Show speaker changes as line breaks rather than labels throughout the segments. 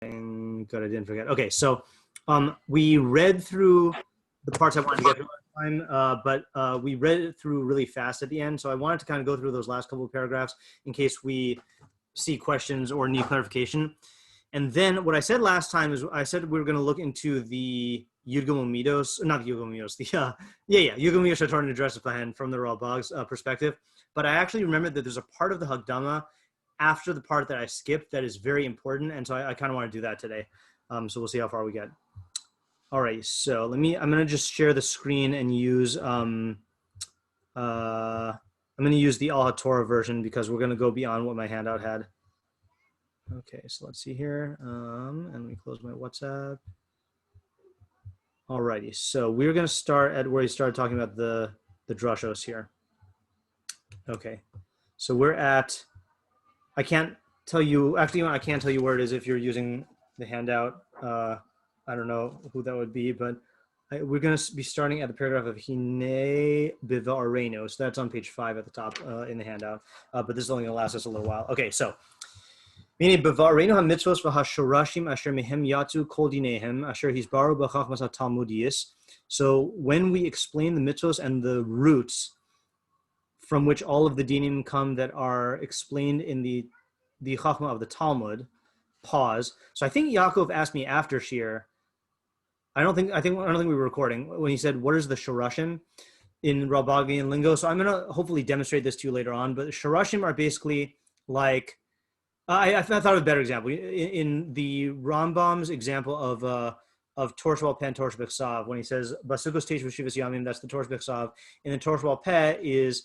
Good, I didn't forget. Okay, so we read through the parts I wanted to get through last time, but we read it through really fast at the end. So I wanted to kind of go through those last couple of paragraphs in case we see questions or need clarification. And then what I said last time is I said we were going to look into the Yudgam Midos, not the Yudgam Midos, the Yudgam Midos Shatorah Nidreshes Behen from the Ralbag's perspective. But I actually remembered that there's a part of the Hagdama after the part that I skipped that is very important, and so I kind of want to do that today. So we'll see how far we get. All right, so I'm going to just share the screen and use I'm going to use the Al HaTorah version because we're going to go beyond what my handout had. Okay, so let's see here, and let me close my WhatsApp. All righty, so we're going to start at where he started talking about the drushos here. Okay, so we're at. I can't tell you, actually, I can't tell you where it is if you're using the handout. I don't know who that would be, but we're going to be starting at the paragraph of Hine Bivareno. So that's on page 5 at the top in the handout. But this is only going to last us a little while. Okay, so Hine Bivareno ha-mitzvos v'ha-shorashim asher mehem yatzu kol dinehem asher hisbaru b'chachmas ha-talmudiyis. So when we explain the mitzvos and the roots from which all of the dinim come that are explained in the Chachma of the Talmud. Pause. So I think Yaakov asked me after shiur. I don't think we were recording when he said, "What is the shorashim in Ralbagian lingo?" So I'm gonna hopefully demonstrate this to you later on. But shorashim are basically like I thought of a better example in the Rambam's example of Torah Sheba'al Peh and Torah Shebechsav when he says Basukos Teish V'Shivas Yamim. That's the Torah Shebechsav. And the Torah Sheba'al Peh is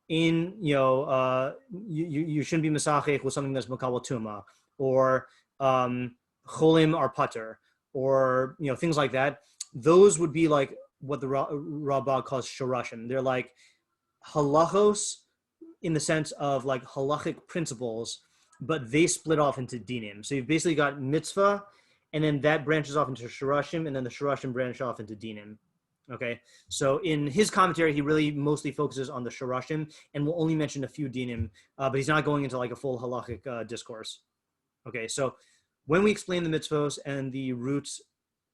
in, you shouldn't be misachech with something that's makabel tuma, or cholim or putter, or things like that. Those would be like what the Ralbag calls shorashim. They're like halachos in the sense of like halachic principles, but they split off into dinim. So you've basically got mitzvah, and then that branches off into shorashim, and then the shorashim branch off into dinim. Okay, so in his commentary, he really mostly focuses on the shorashim and will only mention a few dinim, but he's not going into like a full halachic discourse. Okay, so when we explain the mitzvos and the roots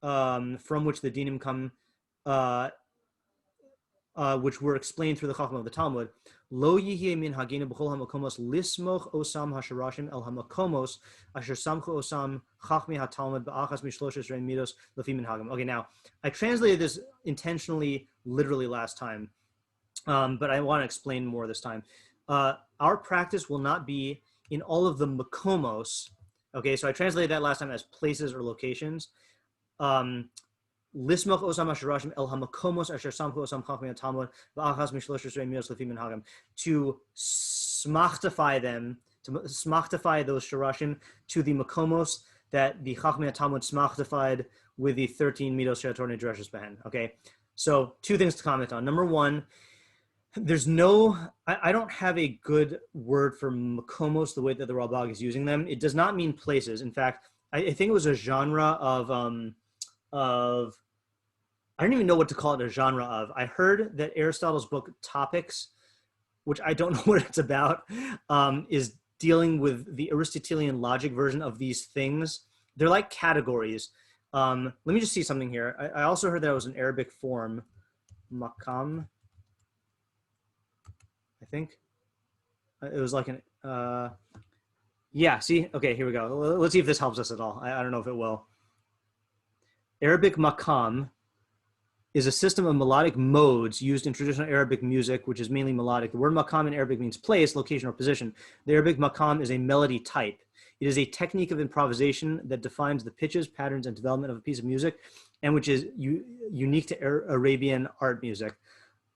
from which the dinim come, which were explained through the Chachma of the Talmud, lo yihye min hagenu b'chol hamakomos lismoch osam hasharashim el hamakomos asher samchu osam chachmei hatalmud ba'achas mishloshes rein midos lefi minhagim. Okay, now I translated this intentionally, literally last time, but I want to explain more this time. Our practice will not be in all of the makomos. Okay, so I translated that last time as places or locations. Lismoch osam hasharashim el hamakomos asher samchu osam chachmei hatalmud ba'achas mishloshes rein midos lefi minhagim, to smachtify them, to smachtify those shorashim to the makomos that the chachmei hatalmud smachtified with the 13 midos she'atorah nidreshes behen. Okay, so two things to comment on. Number one, there's I don't have a good word for makomos the way that the Ralbag is using them. It does not mean places. In fact, I think it was a genre of I don't even know what to call it a genre of. I heard that Aristotle's book Topics, which I don't know what it's about, is dealing with the Aristotelian logic version of these things. They're like categories. Let me just see something here. I also heard that it was an Arabic form, makam, I think. It was like an, yeah, see? Okay, here we go. Let's see if this helps us at all. I don't know if it will. Arabic makam is a system of melodic modes used in traditional Arabic music, which is mainly melodic. The word makam in Arabic means place, location, or position. The Arabic makam is a melody type. It is a technique of improvisation that defines the pitches, patterns, and development of a piece of music, and which is unique to Arabian art music.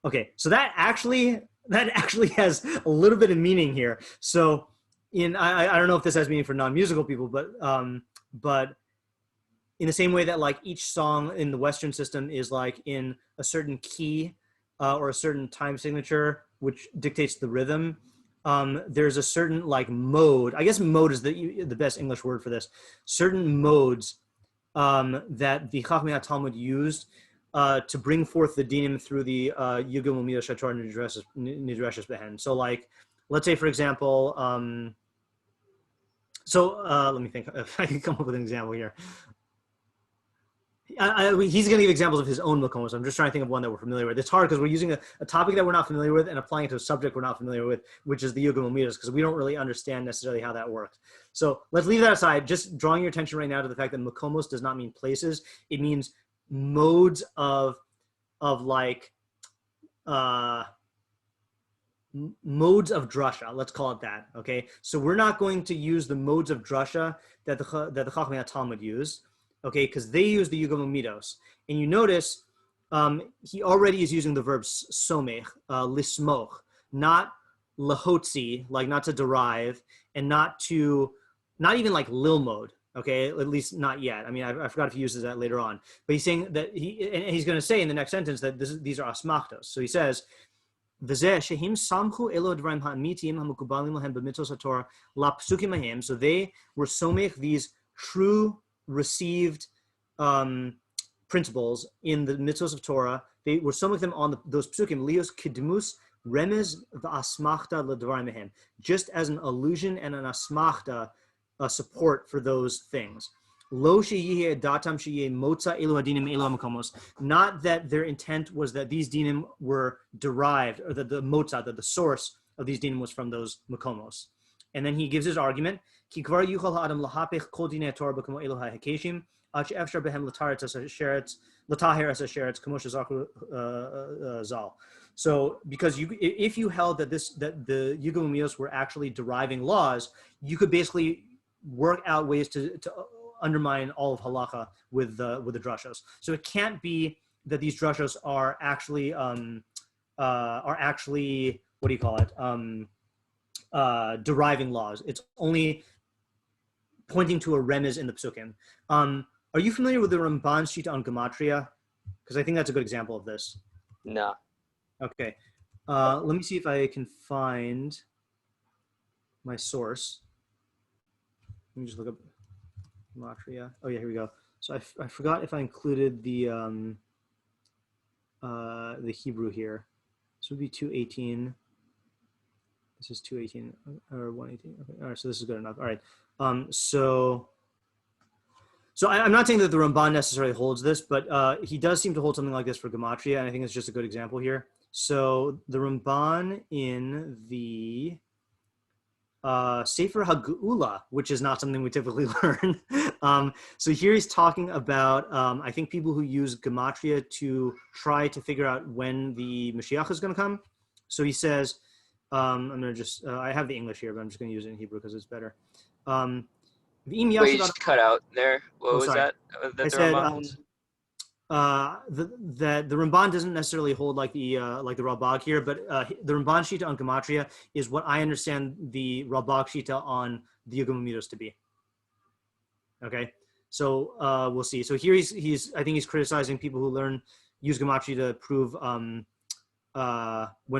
Okay, so that actually has a little bit of meaning here. So I don't know if this has meaning for non-musical people, but in the same way that like each song in the Western system is like in a certain key or a certain time signature, which dictates the rhythm, there's a certain like mode. I guess mode is the best English word for this. Certain modes that the Chachmei HaTalmud used to bring forth the dinim through the Yudgam Midos Shatorah Nidreshes Behen. So like, let's say for example, So let me think if I can come up with an example here. He's going to give examples of his own makomos. I'm just trying to think of one that we're familiar with. It's hard because we're using a topic that we're not familiar with and applying it to a subject we're not familiar with, which is the Yugam Umidas, because we don't really understand necessarily how that works. So let's leave that aside. Just drawing your attention right now to the fact that makomos does not mean places. It means modes of like modes of drasha. Let's call it that. Okay. So we're not going to use the modes of drasha that the Chachamei Talmud use. Okay, because they use the Yugam Midos. And you notice he already is using the verb somech, lismoch, not lahotzi, like not to derive, and not even like lilmod, okay, at least not yet. I mean, I forgot if he uses that later on. But he's saying that and he's going to say in the next sentence that these are asmachtos. So he says, so they were somech, these true received principles in the mitzvahs of Torah. They were some of them on those psukim, lios kidmus remez v'asmachta l'dvarim mehem, just as an allusion and an asmachta, a support for those things. Lo sheyeh datam sheyeh motza elu hadinim elu makomos, not that their intent was that these dinim were derived, or that the motza, that the source of these dinim was from those makomos. And then he gives his argument. Ki kvar yuchal ha'adam lahapech kol dinei Torah b'kamo elu ha'hekeshim ach efshar behem l'taher as sheretz kamo shezaku zal. So, because if you held that the Yugam Umidos were actually deriving laws, you could basically work out ways to undermine all of halacha with the drashos. So it can't be that these drashos are actually what do you call it? Deriving laws. It's only pointing to a remez in the psukim. Are you familiar with the Ramban's shita on gematria? Because I think that's a good example of this.
No.
Okay. Let me see if I can find my source. Let me just look up gematria. Oh yeah, here we go. So I forgot if I included the Hebrew here. This would be 218. This is 218 or 118. Okay. All right. So this is good enough. All right. So I'm not saying that the Ramban necessarily holds this, but he does seem to hold something like this for gematria, and I think it's just a good example here. So the Ramban in the Sefer HaGeula, which is not something we typically learn. So here he's talking about, I think, people who use gematria to try to figure out when the Mashiach is going to come. So he says, I'm going to just, I have the English here, but I'm just going to use it in Hebrew because it's better.
Wait, you just cut out there. What was that? That
I said that the Ramban doesn't necessarily hold like the Ralbag here, but the Ramban shita on gematria is what I understand the Ralbag shita on the Yugam Umidos to be. Okay, so we'll see. So here I think he's criticizing people who use gematria to prove when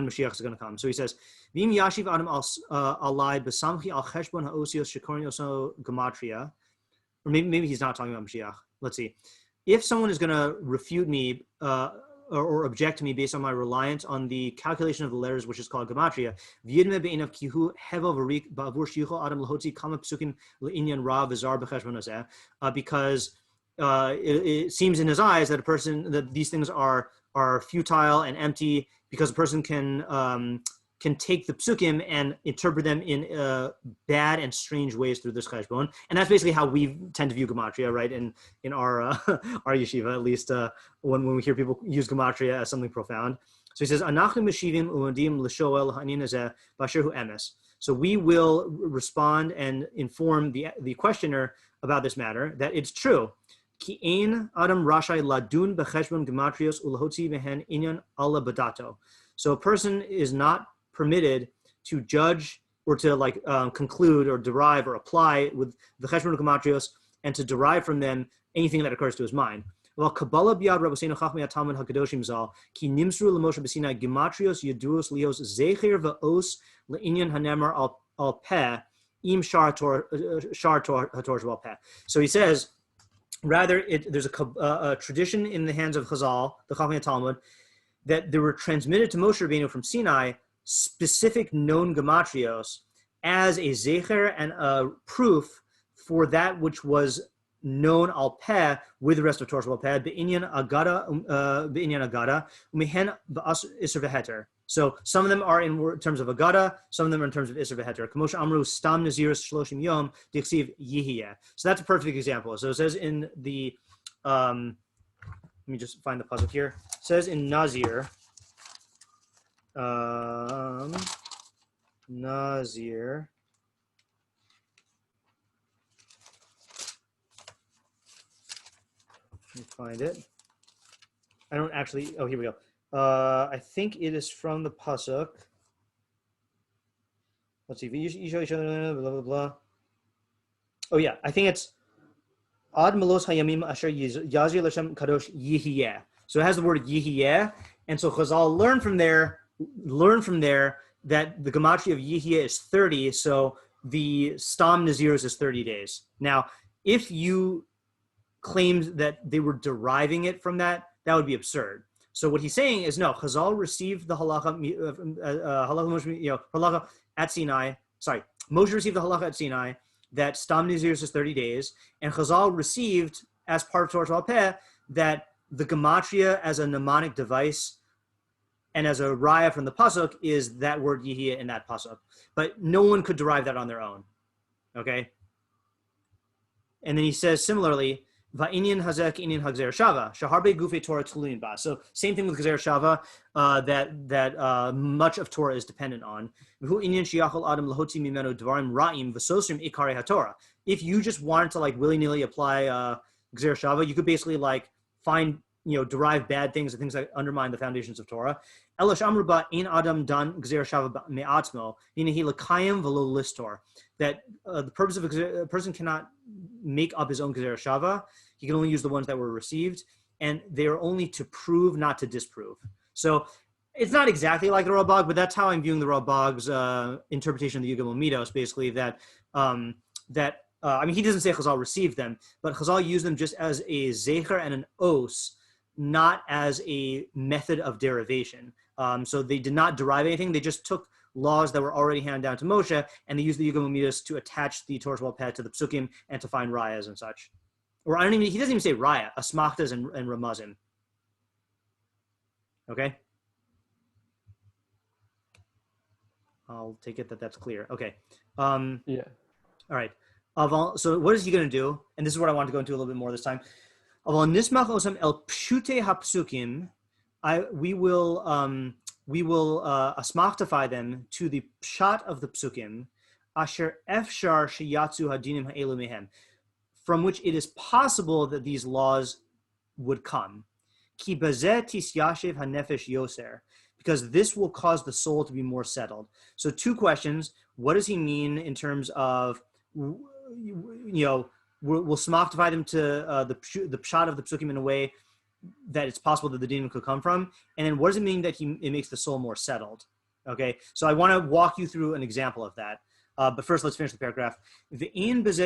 Mashiach is going to come. So he says, "V'im yashiv adam alai b'samchi al cheshbon ha'osios shekorin oso gematria," or maybe he's not talking about Mashiach. Let's see. If someone is going to refute me or object to me based on my reliance on the calculation of the letters, which is called gematria, because it seems in his eyes that these things are futile and empty, because a person can take the psukim and interpret them in bad and strange ways through this cheshbon. And that's basically how we tend to view gematria, right? In our our yeshiva, at least when we hear people use gematria as something profound. So he says, "Anachnu meshivim u'odim l'shoel ha'anin hazeh b'asher hu emes." So we will respond and inform the questioner about this matter that it's true. Ki ein adam rashai ladun b'cheshbon gematrios u'lahotzi mehen inyan ala badato. So a person is not permitted to judge or to conclude or derive or apply with the cheshbon gematrios and to derive from them anything that occurs to his mind. Well, Kabbalah biad Rabbeinu Chachmei Talmud Hakadoshim Zal ki nimsru l'Moshe b'Sinai gematrios yeduos lios zecher va'os le'inyan hanemar al peh im shar hatorsh peh. So he says, rather, there's a tradition in the hands of Chazal, the Chachmei Talmud, that they were transmitted to Moshe Rabbeinu from Sinai specific known gematrios, as a zecher and a proof for that which was known al peh with the rest of Torah al peh be'inyan agada umehen ba'as iser v'heter. So some of them are in terms of agada, some of them are in terms of iser v'heter. Kamosha amru stam naziris shloshim yom dichsiv yihiyeh. So that's a perfect example. So it says in the let me just find the pasuk here. It says in Nazir. Nazir. Let me find it. I don't actually. Oh, here we go. I think it is from the pasuk. Let's see. You show each other. Blah blah blah. Oh yeah, I think it's Ad Melos Hayamim Asher Yazir Lashem Kadosh Yihiyeh. So it has the word Yihiyeh, and so Chazal learn from there that the gematria of Yihiyeh is 30. So the Stam Naziros is 30 days. Now, if you claimed that they were deriving it from that, that would be absurd. So what he's saying is no. Chazal received the halacha at Sinai. Sorry, Moshe received the halacha at Sinai that Stam Naziros is 30 days, and Chazal received as part of Torah Peh that the gematria as a mnemonic device and as a raya from the pasuk is that word Yihiyah in that pasuk. But no one could derive that on their own. Okay? And then he says similarly, Va'inyan hazek inyan hagzer shava shaharbe gufe Torah tulin ba. So same thing with gzer shava that much of Torah is dependent on. V'hu inyan sheyachol adam lahotzi mimenu dvarim ra'im v'sosrim ikare haTorah. If you just wanted to like willy-nilly apply gzer shava, you could basically like find derive bad things and things that undermine the foundations of Torah. Elash amruba in adam dan gzer shava me'atzmo inahi lakayim v'lo listor. That the purpose of a person cannot make up his own gzer shava. He can only use the ones that were received, and they are only to prove, not to disprove. So it's not exactly like the Ralbag, but that's how I'm viewing the Ralbag's interpretation of the Yugam Midos, basically that I mean, he doesn't say Chazal received them, but Chazal used them just as a zecher and an os, not as a method of derivation. So they did not derive anything. They just took laws that were already handed down to Moshe, and they used the Yugam Midos to attach the Torah Peh to the psukim and to find rayas and such. Or he doesn't even say raya, asmachtas and ramazim. Okay? I'll take it that that's clear. Okay.
Yeah.
All right. So what is he going to do? And this is what I want to go into a little bit more this time. Nismach osam el pshute hapsukim. We will asmachtify them to the pshat of the psukim. Asher efshar sheyatzu hadinim ha'elu mehem, from which it is possible that these laws would come. Ki bazeh tisyashev hanefesh yoser, because this will cause the soul to be more settled. So two questions. What does he mean in terms of, we'll smachtify them to the pshat of the psukim in a way that it's possible that the dinim could come from? And then what does it mean that it makes the soul more settled? Okay, so I want to walk you through an example of that. But first, let's finish the paragraph. And this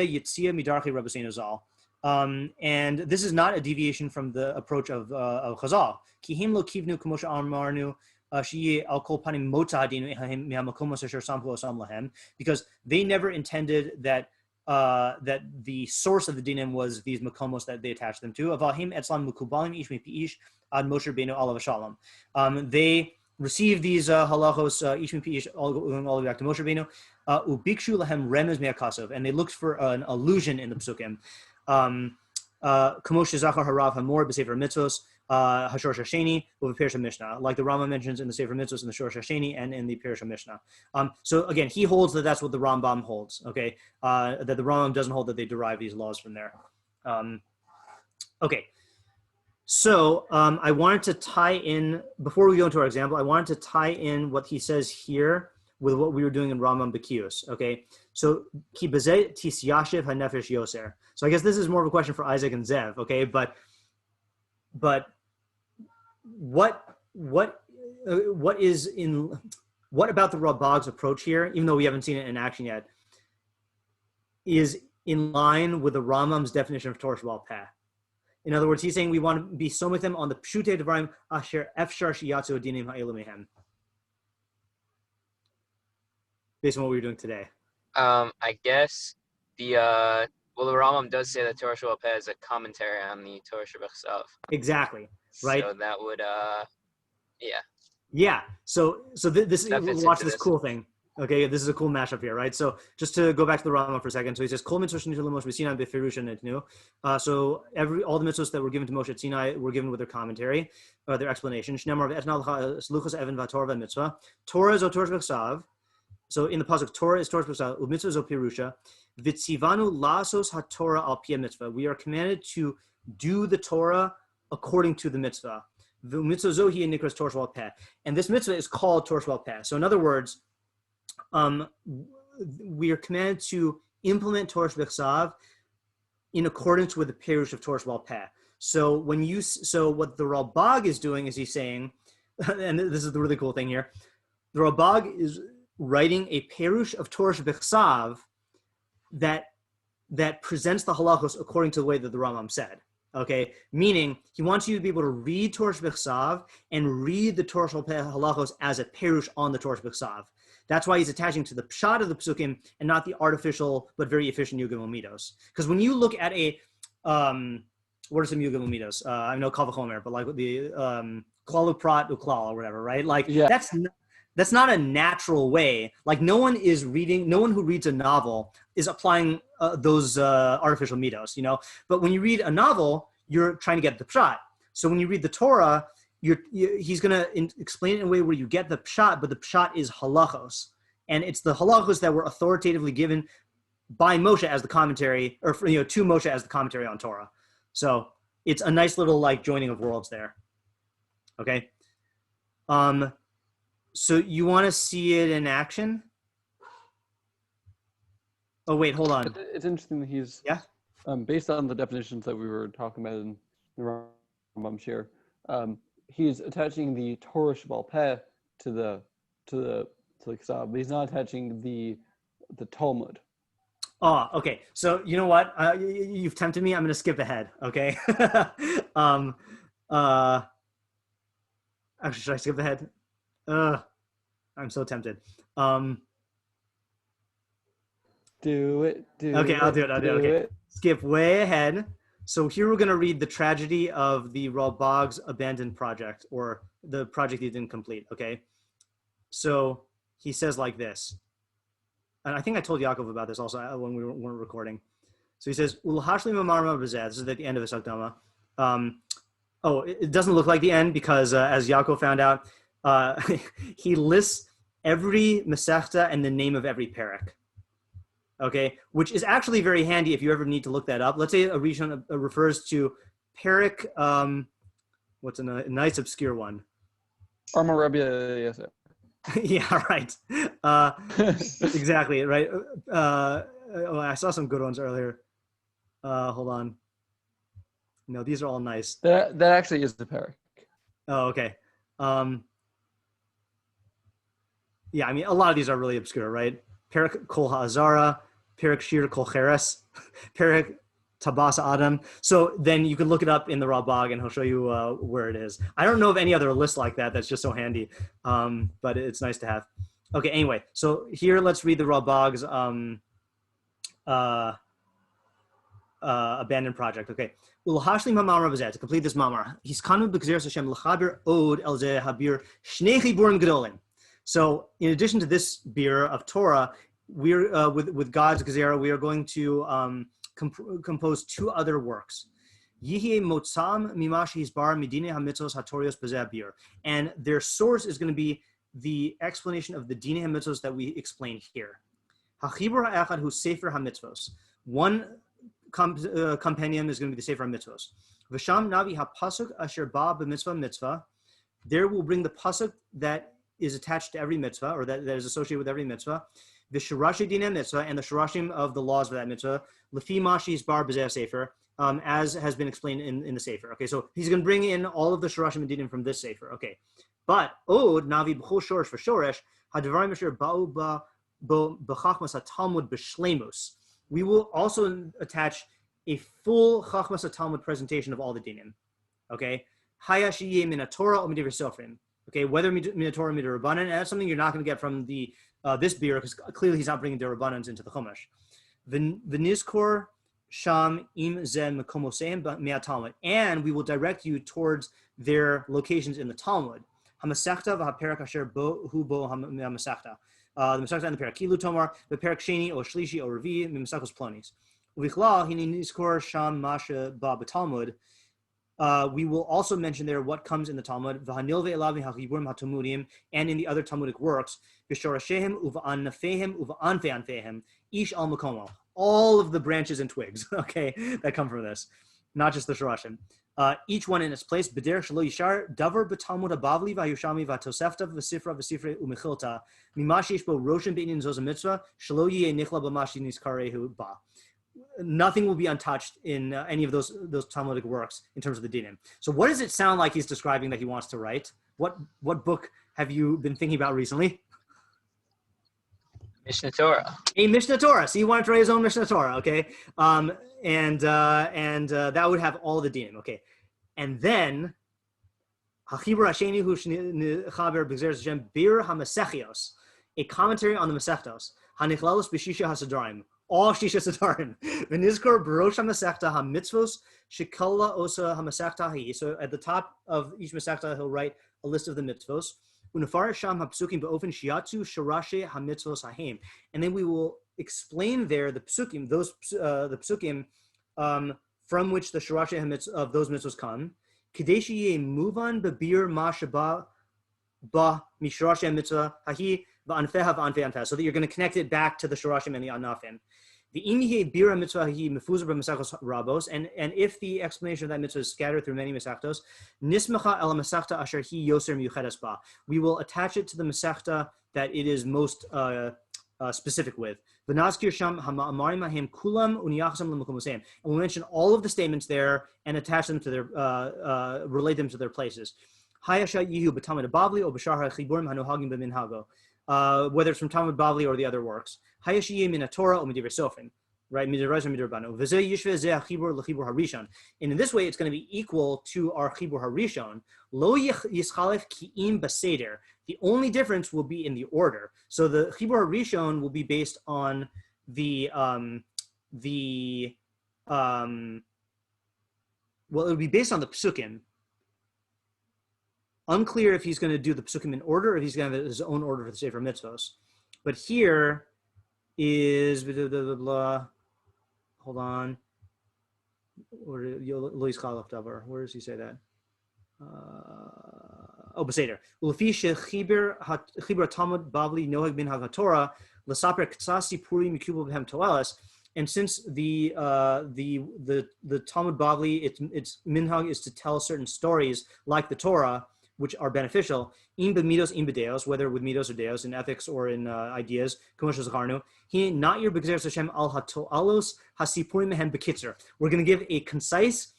is not a deviation from the approach of Chazal. Because they never intended that that the source of the dinim was these makomos that they attached them to. They received these halachos ish mipi ish all the way back to Moshe Rabbeinu. Ubikshu lahem remez me'akasov, and they looked for an allusion in the psukim. Kamosh zachar harav hamor b'sefer mitzvos hashor shasheni u'v'perish Mishnah, like the Rambam mentions in the sefer mitzvos in the shor shasheni and in the Perish Mishnah. So again, he holds that that's what the Rambam holds. Okay, that the Rambam doesn't hold that they derive these laws from there. Okay. So I wanted to tie in, before we go into our example, I wanted to tie in what he says here with what we were doing in Rambam Bekius. Okay, so ki bezeh tisyashev hanefesh yoser. So I guess this is more of a question for Isaac and Zev. Okay, but what about the Ralbag's approach here, even though we haven't seen it in action yet, is in line with the Rambam's definition of Torah Shabbat Peh? In other words, he's saying we want to be somit them on the pshute devarim asher efshar sheyatzu adinim ha'elu mehem, based on what we were doing today.
I guess the well, the Rambam does say that Torah Shabbat Peh is a commentary on the Torah Shabbat.
Exactly. Right.
So that would yeah,
Yeah. So this
that fits
watch
into
this
this.
cool thing. Okay, this is a cool mashup here, right? So just to go back to the Rambam for a second. So he says, "Kol mitzvot shenitu leMoshe b'Sinai beferusha nitnu." So all the mitzvahs that were given to Moshe at Sinai were given with their commentary, their explanation. Shneimar v'etna l'cha sluchos even v'Torah v'mitzvah. Torah is o Torah b'chsav. So in the pasuk, Torah is Torah b'chsav, u'mitzvah is o pirusha. V'tzivanu lasos haTorah al pia mitzvah. We are commanded to do the Torah according to the mitzvah. And this mitzvah is called Torah Shabbat Peh. So in other words, we are commanded to implement Torah Shabbat in accordance with the perush of Torah Shabbat Peh. So what the Ralbag is doing is he's saying, and this is the really cool thing here, the Ralbag is writing a perush of Torah Shabbat that presents the halachos according to the way that the Rambam said. Okay, meaning he wants you to be able to read Torah B'chsav and read the Torah halachos as a perush on the Torah B'chsav. That's why he's attaching to the pshat of the psukim and not the artificial but very efficient Yugim Umidos. Because when you look at a what are some Yugim Umidos? I know Kal V'chomer, but like the Klal Uprat Uklal or whatever, right? Like that's not a natural way. Like no one who reads a novel is applying those artificial midos, you know. But when you read a novel, you're trying to get the pshat. So when you read the Torah, he's going to explain it in a way where you get the pshat, but the pshat is halachos. And it's the halachos that were authoritatively given by Moshe as the commentary, or to Moshe as the commentary on Torah. So it's a nice little like joining of worlds there. Okay. So you want to see it in action? Oh, wait, hold on.
It's interesting that he's based on the definitions that we were talking about in the Rambam shiur. He's attaching the Torah Shabbat Peh to the Ksab, but he's not attaching the Talmud.
Oh, okay. So you know what? You've tempted me. I'm going to skip ahead. Okay. Actually, should I skip ahead? I'm so tempted.
Do it.
Okay, I'll do it. Okay. Skip way ahead. So here we're going to read the tragedy of the Ralbag's abandoned project, or the project he didn't complete. Okay. So he says like this, and I think I told Yaakov about this also when we weren't recording. So he says, this is at the end of his Hakdama. It doesn't look like the end because as Yaakov found out, he lists every Masechta and the name of every perek. Okay, which is actually very handy if you ever need to look that up. Let's say a Rishon refers to perek. What's a nice obscure one?
Armor Rabbi, yes.
Yeah, right. Exactly, right. I saw some good ones earlier. Hold on. No, these are all nice.
That actually is the perek.
Oh, okay. Yeah, I mean, a lot of these are really obscure, right? Perek Kol Ha'azara, Perek Shir Kol Cheres, Perek Tabas Adam. So then you can look it up in the Ralbag and he'll show you where it is. I don't know of any other list like that that's just so handy, but it's nice to have. Okay, anyway, so here let's read the Ralbag's abandoned project. Okay. To complete this mamar, so in addition to this beer of Torah, we're with God's gezerah, we are going to compose two other works. And their source is going to be the explanation of the dinei hamitzvos that we explain here. One compendium is going to be the Sefer HaMitzvos. V'sham navi ha'pasuk asher ba b'mitzvah mitzvah. There we'll bring the pasuk that is attached to every mitzvah, or that is associated with every mitzvah. V'shirashi dinei mitzvah, and the shirashim of the laws of that mitzvah. Lefi mashis bar b'zeh sefer, as has been explained in the Sefer. Okay, so he's going to bring in all of the shirashim and dinim from this Sefer. Okay, but od navi b'chol shoresh v'shoresh ha'devarim asher ba'u b'chachmas ha'talmud b'shleimus. We will also attach a full Chachmas Talmud presentation of all the dinim. Okay, Hayashiyeh min Torah or midivrei sofrim. Okay, whether min Torah or midivrei rabbanan, and that's something you're not going to get from the this beer, because clearly he's not bringing derabbanans into the Chumash. V'nizkor sham im ze mekomoseim me'at Talmud, and we will direct you towards their locations in the Talmud. Hamasechta v'haperak asher bo hu bo hamasechta. The Masechta and the Perak. Kilu Tomar, the Perak Sheni, or Shlishi, or Revi, Mimasachos Plonis. Uvichla, hini nizkor sham masha ba b'Talmud. We will also mention there what comes in the Talmud, v'hanil ve'elav ha'chiburim ha'talmudim, and in the other Talmudic works, v'shorashehem uva'anafehem uva'anfe'anfehem, ish al makomo. All of the branches and twigs, okay, that come from this, not just the shorashim. Each one in its place. B'derech shelo yishar davar b'Talmud habavli v'Yerushalmi v'Tosefta v'Sifra v'Sifrei u'Mechilta mimash yesh bo roshem beinin zos mitzvah shelo yeh nichla b'mash nizkarehu ba. Nothing will be untouched in any of those Talmudic works in terms of the dinim. So, what does it sound like he's describing that he wants to write? What book have you been thinking about recently?
Mishnah Torah.
A Mishnah Torah. So he wanted to write his own Mishnah Torah, okay? And that would have all the dinim, okay? And then Hachibur Hasheni Hu Chaber B'Gzeres Hashem Bir HaMasechios, a commentary on the Masechtos. Hanichlalos B'Shisha HaSadarim, all Shisha Sadarim. V'Nizkor B'Rosh HaMasechta HaMitzvos Shekala Osa HaMasechta Hi. So at the top of each Masechta, he'll write a list of the mitzvos. Unafar Sham HaPsukim B'Ofen Shiatzu Sharashe HaMitzvos Hahem. And then we will explain there the psukim, the psukim from which the shorashei of those mitzvahs come. Kadeshi muvan bebir ma shaba ba mishrashei mitzvah hahi va'anfeha va'anfeha, so that you're going to connect it back to the shorashim and the anafim. The imihe bira mitzvah hahi mefuzah b'masachos rabos, and if the explanation of that mitzvah is scattered through many masachtos, nismacha el masachta asher hi yoser miyuchedes ba, we will attach it to the masachta that it is most specific with. And we'll mention all of the statements there and attach them to their, relate them to their places. Whether it's from Talmud Bavli or the other works. Right? And in this way, it's going to be equal to our chibur harishon. Lo yischalef ki'im baseder. The only difference will be in the order. So the chibur harishon will be based on well, it will be based on the psukim. Unclear if he's going to do the psukim in order or if he's going to have his own order for the Sefer Mitzvos. But here is blah, blah, blah, blah. Hold on. Where does he say that? Beseder. Ulefi shechiber Talmud Bavli nohag bin HaTorah l'saper ktsasi puri mikubel b'hem toelas. And since the Talmud Bavli, its minhag is to tell certain stories like the Torah, which are beneficial, im b'midos, im b'deos, whether with midos or deos, in ethics or in ideas, kumosh zacharnu, he not your b'gzeres Hashem al hatoalos hasipurim mehem b'kitzer. We're going to give a concise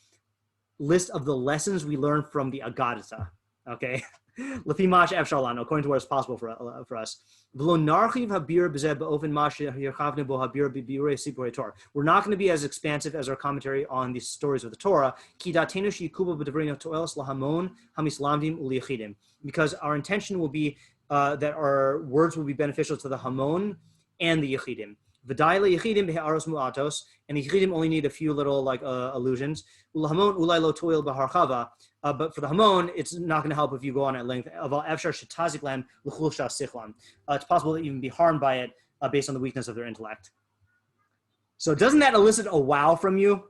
list of the lessons we learned from the Agadata, okay? Lafimash efshalan, according to what is possible for us. We're not going to be as expansive as our commentary on the stories of the Torah, because our intention will be that our words will be beneficial to the Hamon and the Yechidim. And the Yechidim only need a few little allusions. But for the Hamon, it's not going to help if you go on at length. It's possible to even be harmed by it based on the weakness of their intellect. So doesn't that elicit a wow from you?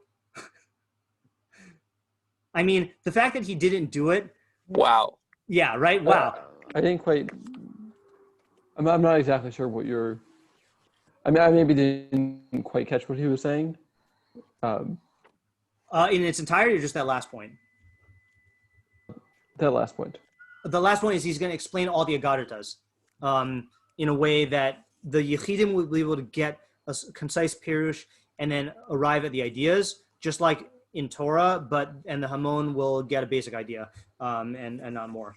I mean, the fact that he didn't do it.
Wow.
Yeah, right? Wow.
I didn't quite. I'm not exactly sure what you're. I mean, I maybe didn't quite catch what he was saying.
In its entirety, or just that last point?
That last point.
The last point is he's going to explain all the Agadatas in a way that the Yechidim will be able to get a concise perush and then arrive at the ideas, just like in Torah, and the Hamon will get a basic idea and not more.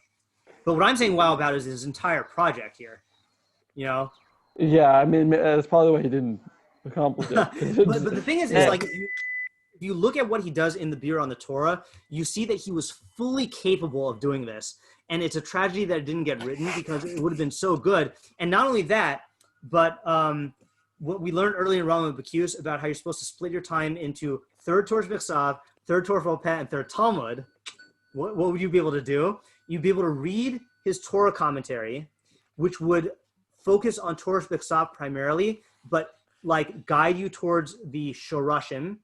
But what I'm saying wow about is his entire project here, you know?
Yeah, I mean, that's probably why he didn't accomplish it.
but the thing is like, if you look at what he does in the Biur on the Torah, you see that he was fully capable of doing this. And it's a tragedy that it didn't get written because it would have been so good. And not only that, but what we learned earlier in Rambam Bereishis about how you're supposed to split your time into third Torah B'Chsav, third Torah Volpeh, and third Talmud. What would you be able to do? You'd be able to read his Torah commentary, which would focus on Torah B'Chsav primarily, but like guide you towards the Shorashim.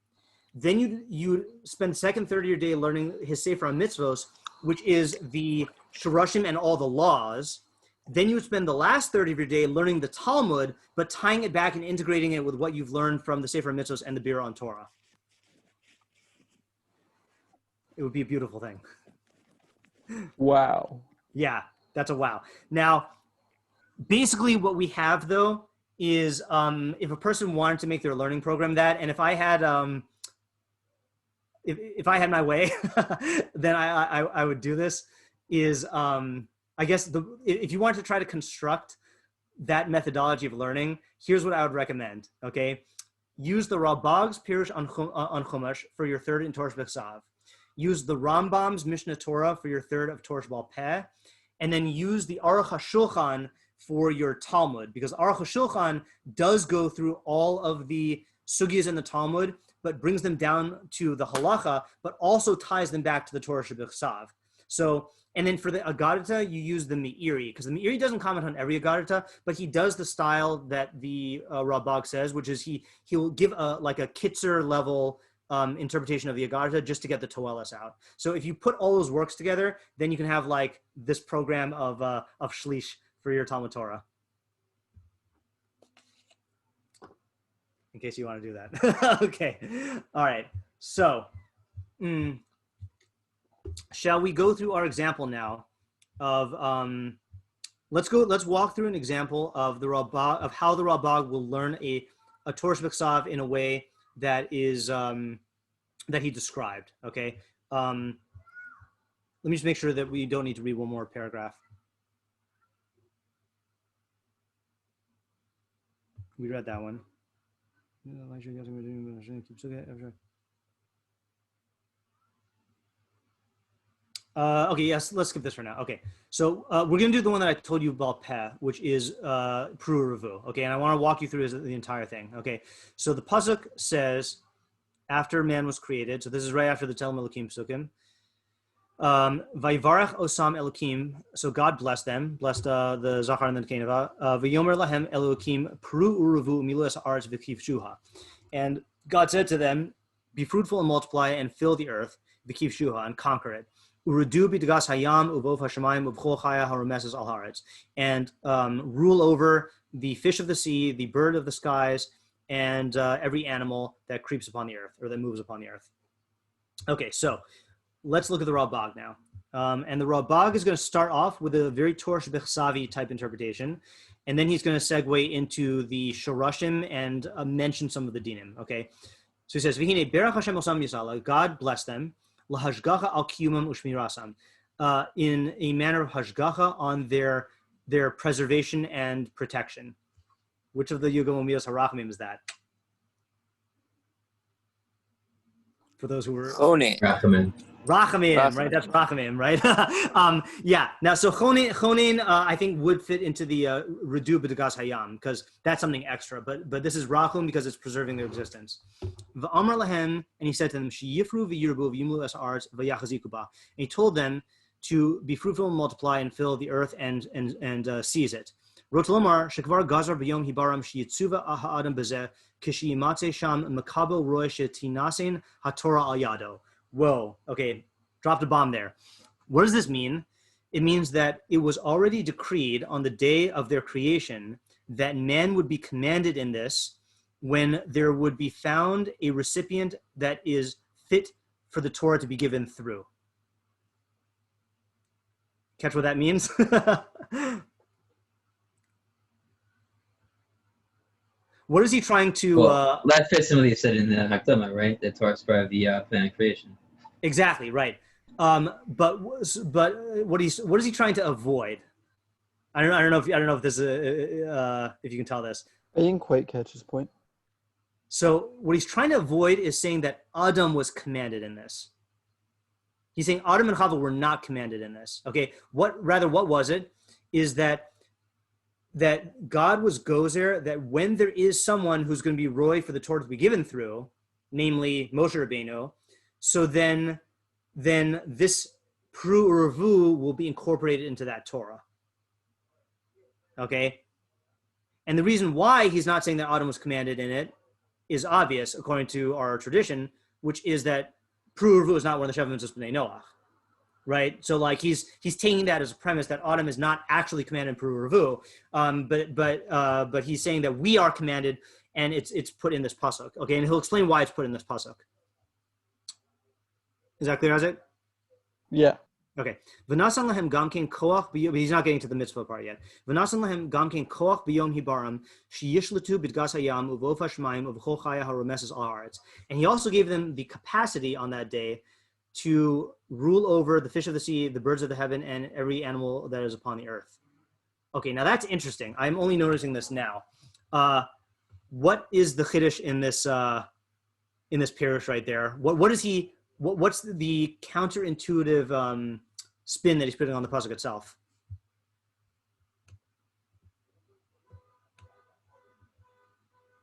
Then you spend the second third of your day learning his Sefer HaMitzvos, which is the Shorashim and all the laws. Then you would spend the last third of your day learning the Talmud, but tying it back and integrating it with what you've learned from the Sefer HaMitzvos and the Biur on Torah. It would be a beautiful thing.
Wow.
Yeah, that's a wow. Now, basically what we have, though, is if a person wanted to make their learning program that, and if I had if I had my way, then I would do this, is I guess if you want to try to construct that methodology of learning, here's what I would recommend, okay? Use the Ralbag's Pirush on Chumash for your third in Torah B'Chsav. Use the Rambam's Mishnah Torah for your third of Torah Sheba'al Peh, and then use the Aruch HaShulchan for your Talmud, because Aruch HaShulchan does go through all of the sugyas in the Talmud, but brings them down to the halacha, but also ties them back to the Torah Sheba'al. So, and then for the Agadita, you use the Meiri, because the Meiri doesn't comment on every Agadita, but he does the style that the Ralbag says, which is he'll give like a Kitzer level interpretation of the Agadita just to get the Toelis out. So if you put all those works together, then you can have like this program of shelish for your Talmud Torah. In case you want to do that. Okay. All right. So, shall we go through our example now of let's walk through an example of the Ralbag, of how the Ralbag will learn a Torah B'Chsav in a way that is that he described. Okay. Let me just make sure that we don't need to read one more paragraph. We read that one. Okay, yes, let's skip this for now. Okay, so we're going to do the one that I told you about Peh, which is Peru Revu. Okay, and I want to walk you through the entire thing. Okay, so the pasuk says, after man was created, so this is right after the Tel Elokim psukim, Vayvarach osam Elokim, so God blessed them, blessed the Zachar and the Nekeva, Vayomer lahem Elokim Peru Urevu Milas Arts V'kivshuha. And God said to them, be fruitful and multiply and fill the earth, V'kivshuha, and conquer it. Urudu b'dagas hayam ubov hashemayim ubchol chaya haramesses al haaretz, and rule over the fish of the sea, the bird of the skies, and every animal that creeps upon the earth or that moves upon the earth. Okay, so let's look at the Ralbag now. And the Ralbag is going to start off with a very Torah B'Chsavi type interpretation, and then he's going to segue into the Shorashim and mention some of the dinim. Okay, so he says, "V'hine berach Hashem osam yisala," God bless them, lahashgacha al kiyumam ushmirasam, in a manner of hashgacha on their preservation and protection. Which of the Yugam Umidas Harachamim is that? For those who were
Rachamim,
right? That's Rachamim, right? Yeah. Now, so Chonin, I think would fit into the Redu B'dagas Hayam, because that's something extra. But this is Rachum because it's preserving their existence. V'amar lahem, and he said to them, Sheyifru v'yirbu v'yimlu es arz v'yachazikuba. And he told them to be fruitful and multiply and fill the earth and seize it. Rotlomar shekvar gazar b'yom hibaram sheyitzuva ha'adam bezeh kishiyimatze sham makabo roy shetinasin haTorah al yado. Whoa, okay, dropped a bomb there. What does this mean? It means that it was already decreed on the day of their creation that man would be commanded in this when there would be found a recipient that is fit for the Torah to be given through. Catch what that means? What is he trying to...
that fits in what he said in the Hakdama, right? The Torah is part of the plan of creation.
Exactly, right. But what is he trying to avoid? I don't know if this if you can tell this.
I didn't quite catch his point.
So what he's trying to avoid is saying that Adam was commanded in this. He's saying Adam and Chava were not commanded in this. Okay, what was it? Is that God was gozer, that when there is someone who's going to be roy for the Torah to be given through, namely Moshe Rabbeinu, so then this peru or revu will be incorporated into that Torah. Okay? And the reason why he's not saying that Adam was commanded in it is obvious, according to our tradition, which is that peru or revu is not one of the Sheva Mitzvos B'nai Noach. Right, so like he's taking that as a premise that Adam is not actually commanded in peru or revu, but he's saying that we are commanded, and it's put in this pasuk. Okay, and he'll explain why it's put in this pasuk. Is that clear, Isaac?
Yeah.
Okay. V'nasan lahem gamkein koach b'yom. He's not getting to the mitzvah part yet. V'nasan lahem gamkein koach b'yom hibaram sheyishletu b'dgas hayam uvof hashmayim uv'chol chaya haromeses al haaretz. And he also gave them the capacity on that day to rule over the fish of the sea, the birds of the heaven, and every animal that is upon the earth. Okay, now that's interesting. I'm only noticing this now. What is the chiddush in this parish right there? What's the counterintuitive spin that he's putting on the pasuk itself?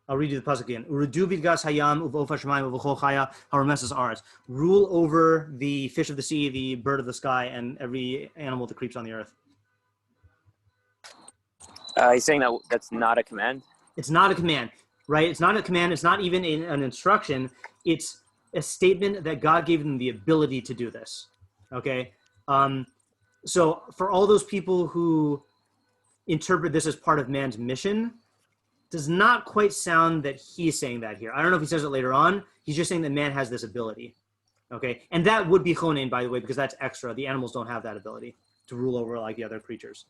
I'll read you the pasuk again. Uredu bidgas hayam uvof hashmayim uv'chol chaya haromeses aretz. Rule over the fish of the sea, the bird of the sky, and every animal that creeps on the earth.
He's saying that that's not a command?
It's not a command, right? It's not a command. It's not even an instruction. It's a statement that God gave them the ability to do this, okay? So for all those people who interpret this as part of man's mission, does not quite sound that he's saying that here. I don't know if he says it later on. He's just saying that man has this ability, okay? And that would be chonein, by the way, because that's extra. The animals don't have that ability to rule over like the other creatures.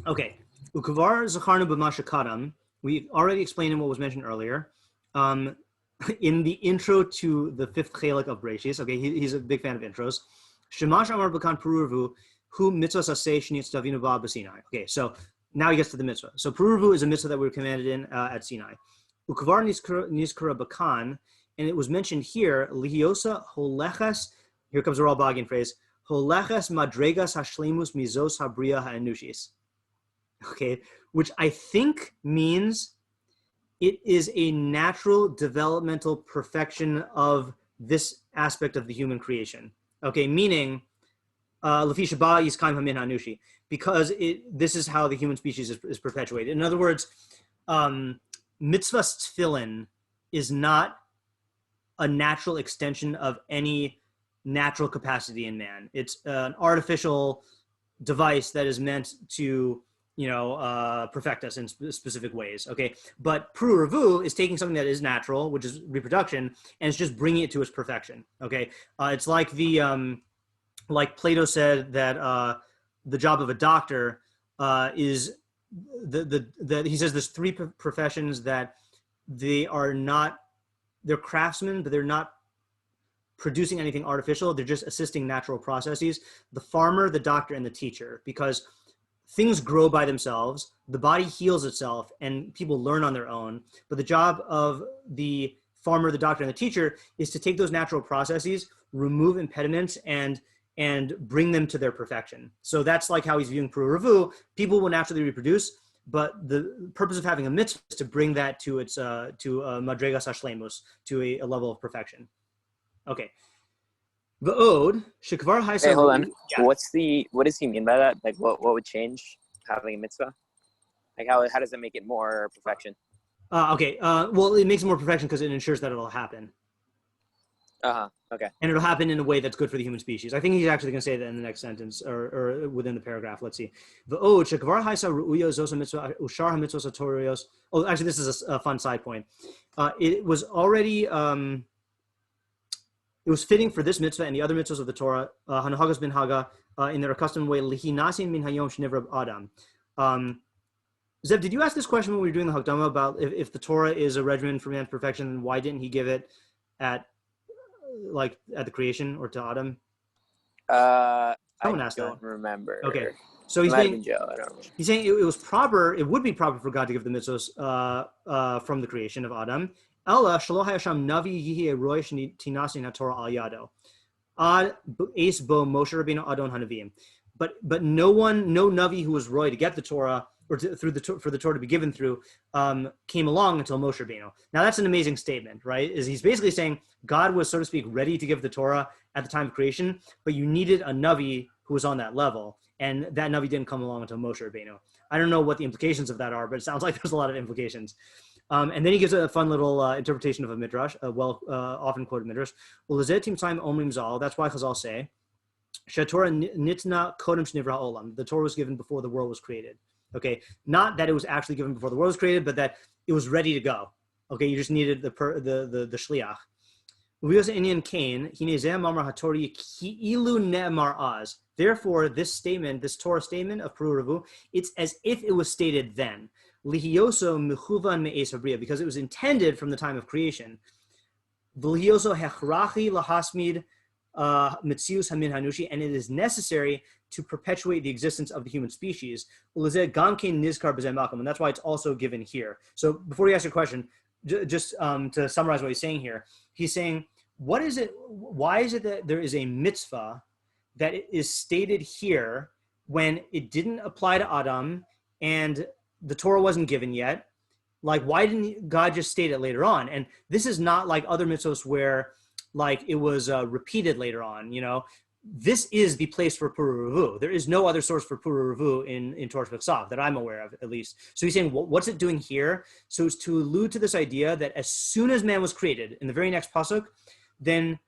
Okay, ukavar zacharnu b'masha kadam. We already explained in what was mentioned earlier. In the intro to the fifth chelik of Bereishis, okay, he's a big fan of intros. Chumash amar b'kan peru revu hu mitzvah saseh shnitz davinu ba b'Sinai. Okay, so now he gets to the mitzvah. So peru revu is a mitzvah that we were commanded in at Sinai. Ukavar nizkara b'kan, and it was mentioned here, lihiosa holeches, here comes a Ralbagian phrase, holeches madregas hashlemus mizos habriya ha'enushis. Okay, which I think means it is a natural developmental perfection of this aspect of the human creation. Okay, meaning, Lafi Shaba Yiskaim Hamin Hanushi, because this is how the human species is perpetuated. In other words, mitzvah tefillin is not a natural extension of any natural capacity in man. It's an artificial device that is meant to perfect us in specific ways, okay? But peru revu is taking something that is natural, which is reproduction, and it's just bringing it to its perfection, okay? It's like like Plato said that the job of a doctor is he says there's three professions that they're craftsmen, but they're not producing anything artificial. They're just assisting natural processes. The farmer, the doctor, and the teacher, because things grow by themselves, the body heals itself, and people learn on their own. But the job of the farmer, the doctor, and the teacher is to take those natural processes, remove impediments, and bring them to their perfection. So that's like how he's viewing peru revu. People will naturally reproduce, but the purpose of having a mitzvah is to bring that to its to madregas hashlemus, to a level of perfection. Okay. V'od shekvar haisa.
Hey, hold on.
Yeah.
What does he mean by that? Like, what would change having a mitzvah? Like, how does it make it more perfection?
Okay. Well, it makes it more perfection because it ensures that it'll happen.
Okay.
And it'll happen in a way that's good for the human species. I think he's actually going to say that in the next sentence or within the paragraph. Let's see. V'od shekvar haisa ru'uya zosa mitzvah ushar hamitzvos hatoriyos. Oh, actually, this is a fun side point. It was already. It was fitting for this mitzvah and the other mitzvahs of the Torah, Hanahagas bin Haga, in their accustomed way, Lihinasin min hayom shnivra Adam. Zev, did you ask this question when we were doing the Hakdama about if the Torah is a regimen for man's perfection, then why didn't he give it at the creation or to Adam?
I
Someone asked
don't
that.
remember.
Okay. So he's
Might have
saying,
been Joe. I don't remember.
he's saying it was proper, it would be proper for God to give the mitzvahs from the creation of Adam. Ella shelo hayasham navi yihi roish tinasin haTorah al yado. Ad ace bo Moshe Rabbeinu adon hanavim. But no navi who was roy to get the Torah or for the Torah to be given through came along until Moshe Rabbeinu. Now that's an amazing statement, right? Is he's basically saying God was, so to speak, ready to give the Torah at the time of creation, but you needed a navi who was on that level, and that navi didn't come along until Moshe Rabbeinu. I don't know what the implications of that are, but it sounds like there's a lot of implications. And then he gives a fun little interpretation of a midrash, a often quoted midrash. That's why Chazal say, the Torah was given before the world was created. Okay, not that it was actually given before the world was created, but that it was ready to go. Okay, you just needed the shliach. Therefore, this statement, this Torah statement of peru, it's as if it was stated then. Because it was intended from the time of creation. And it is necessary to perpetuate the existence of the human species. And that's why it's also given here. So before you ask your question, just to summarize what he's saying here, he's saying, what is it? Why is it that there is a mitzvah that is stated here when it didn't apply to Adam and the Torah wasn't given yet? Like, why didn't God just state it later on? And this is not like other mitzvahs where like it was repeated later on, you know. This is the place for peru. There is no other source for peru in Torah B'Ksav that I'm aware of, at least. So he's saying, what's it doing here? So it's to allude to this idea that as soon as man was created, in the very next pasuk, then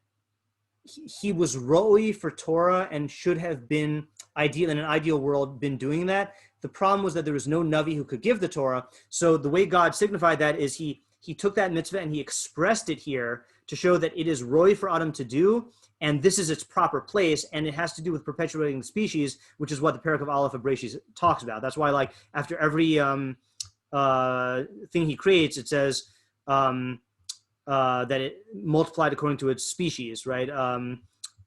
he was roi for Torah and should have been ideal in an ideal world, been doing that. The problem was that there was no navi who could give the Torah. So the way God signified that is he took that mitzvah and he expressed it here to show that it is roi for Adam to do, and this is its proper place, and it has to do with perpetuating the species, which is what the Perek of Aleph of Bereishis talks about. That's why, like, after every thing he creates, it says that it multiplied according to its species, right? Asher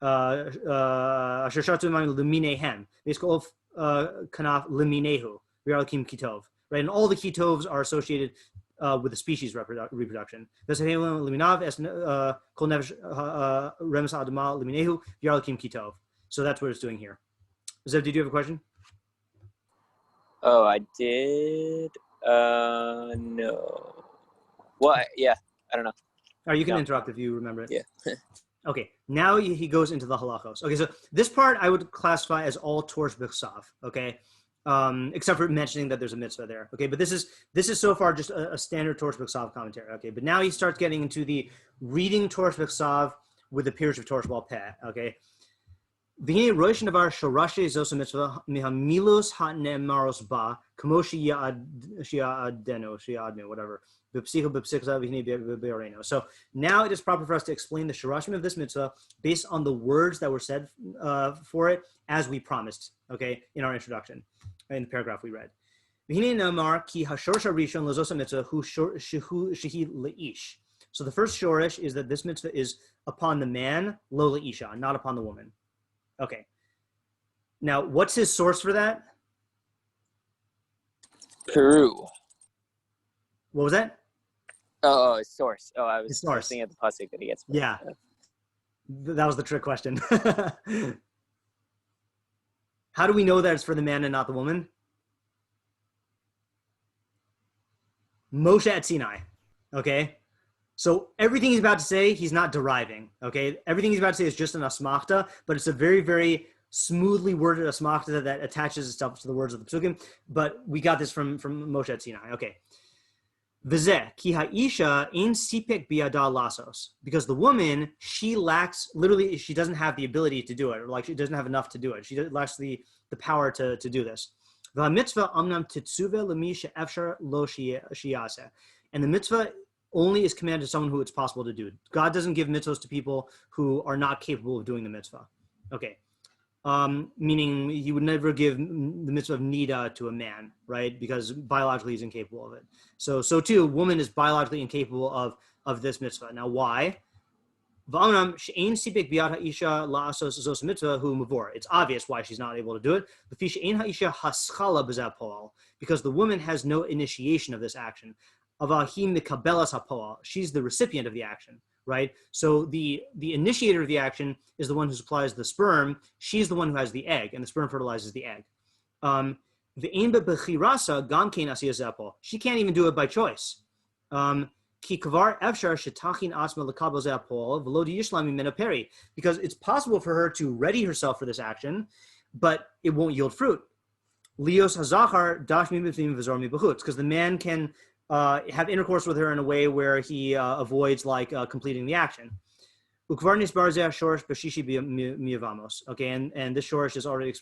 shatu imayim leminehem. Basically, kanaf leminehu. V'yarlakim kitov. Right, and all the kitovs are associated with the species reproduction. So that's what it's doing here. Zev, did you have a question?
Oh, I did. No. Well, yeah, I don't know.
All right, you can interrupt if you remember it.
Yeah.
Okay, now he goes into the halachos. Okay, so this part I would classify as all Torah B'Ksav, okay? Except for mentioning that there's a mitzvah there. Okay, but this is so far just a standard Torah B'Ksav commentary. Okay, but now he starts getting into the reading Torah B'Ksav with the perush of Torah Sheba'al Peh. Okay. V'hinei rosh davar shorashe zos mitzvah mihamilos ha'ne'emaros ba kamo she'ya'adenu, whatever. So now it is proper for us to explain the shorashim of this mitzvah based on the words that were said for it, as we promised, okay, in our introduction, in the paragraph we read. So the first shorish is that this mitzvah is upon the man, lo le'isha, not upon the woman. Okay. Now, what's his source for that?
Peru.
What was that?
Oh, his source. Oh, I was
source.
thinking of the pasuk that he gets.
Yeah. That was the trick question. How do we know that it's for the man and not the woman? Moshe at Sinai. Okay. So everything he's about to say, he's not deriving. Okay. Everything he's about to say is just an asmachta, but it's a very, very smoothly worded asmachta that attaches itself to the words of the psukim. But we got this from Moshe at Sinai. Okay. V'zeh ki ha'isha ein sipek biyada lasos, because the woman, she lacks, literally, she doesn't have the ability to do it, or like she doesn't have enough to do it. She lacks the power to do this. V'hamitzvah amnam titzuve l'mi she'efshar lo shiyaseh, and the mitzvah only is commanded to someone who it's possible to do. God doesn't give mitzvahs to people who are not capable of doing the mitzvah. Okay. Meaning he would never give the mitzvah of nida to a man, right? Because biologically he's incapable of it. So too, woman is biologically incapable of this mitzvah. Now, why? It's obvious why she's not able to do it. Because the woman has no initiation of this action. She's the recipient of the action, right? So the initiator of the action is the one who supplies the sperm. She's the one who has the egg, and the sperm fertilizes the egg. She can't even do it by choice. Because it's possible for her to ready herself for this action, but it won't yield fruit. Because the man can have intercourse with her in a way where he avoids completing the action. Okay, and this shorish is already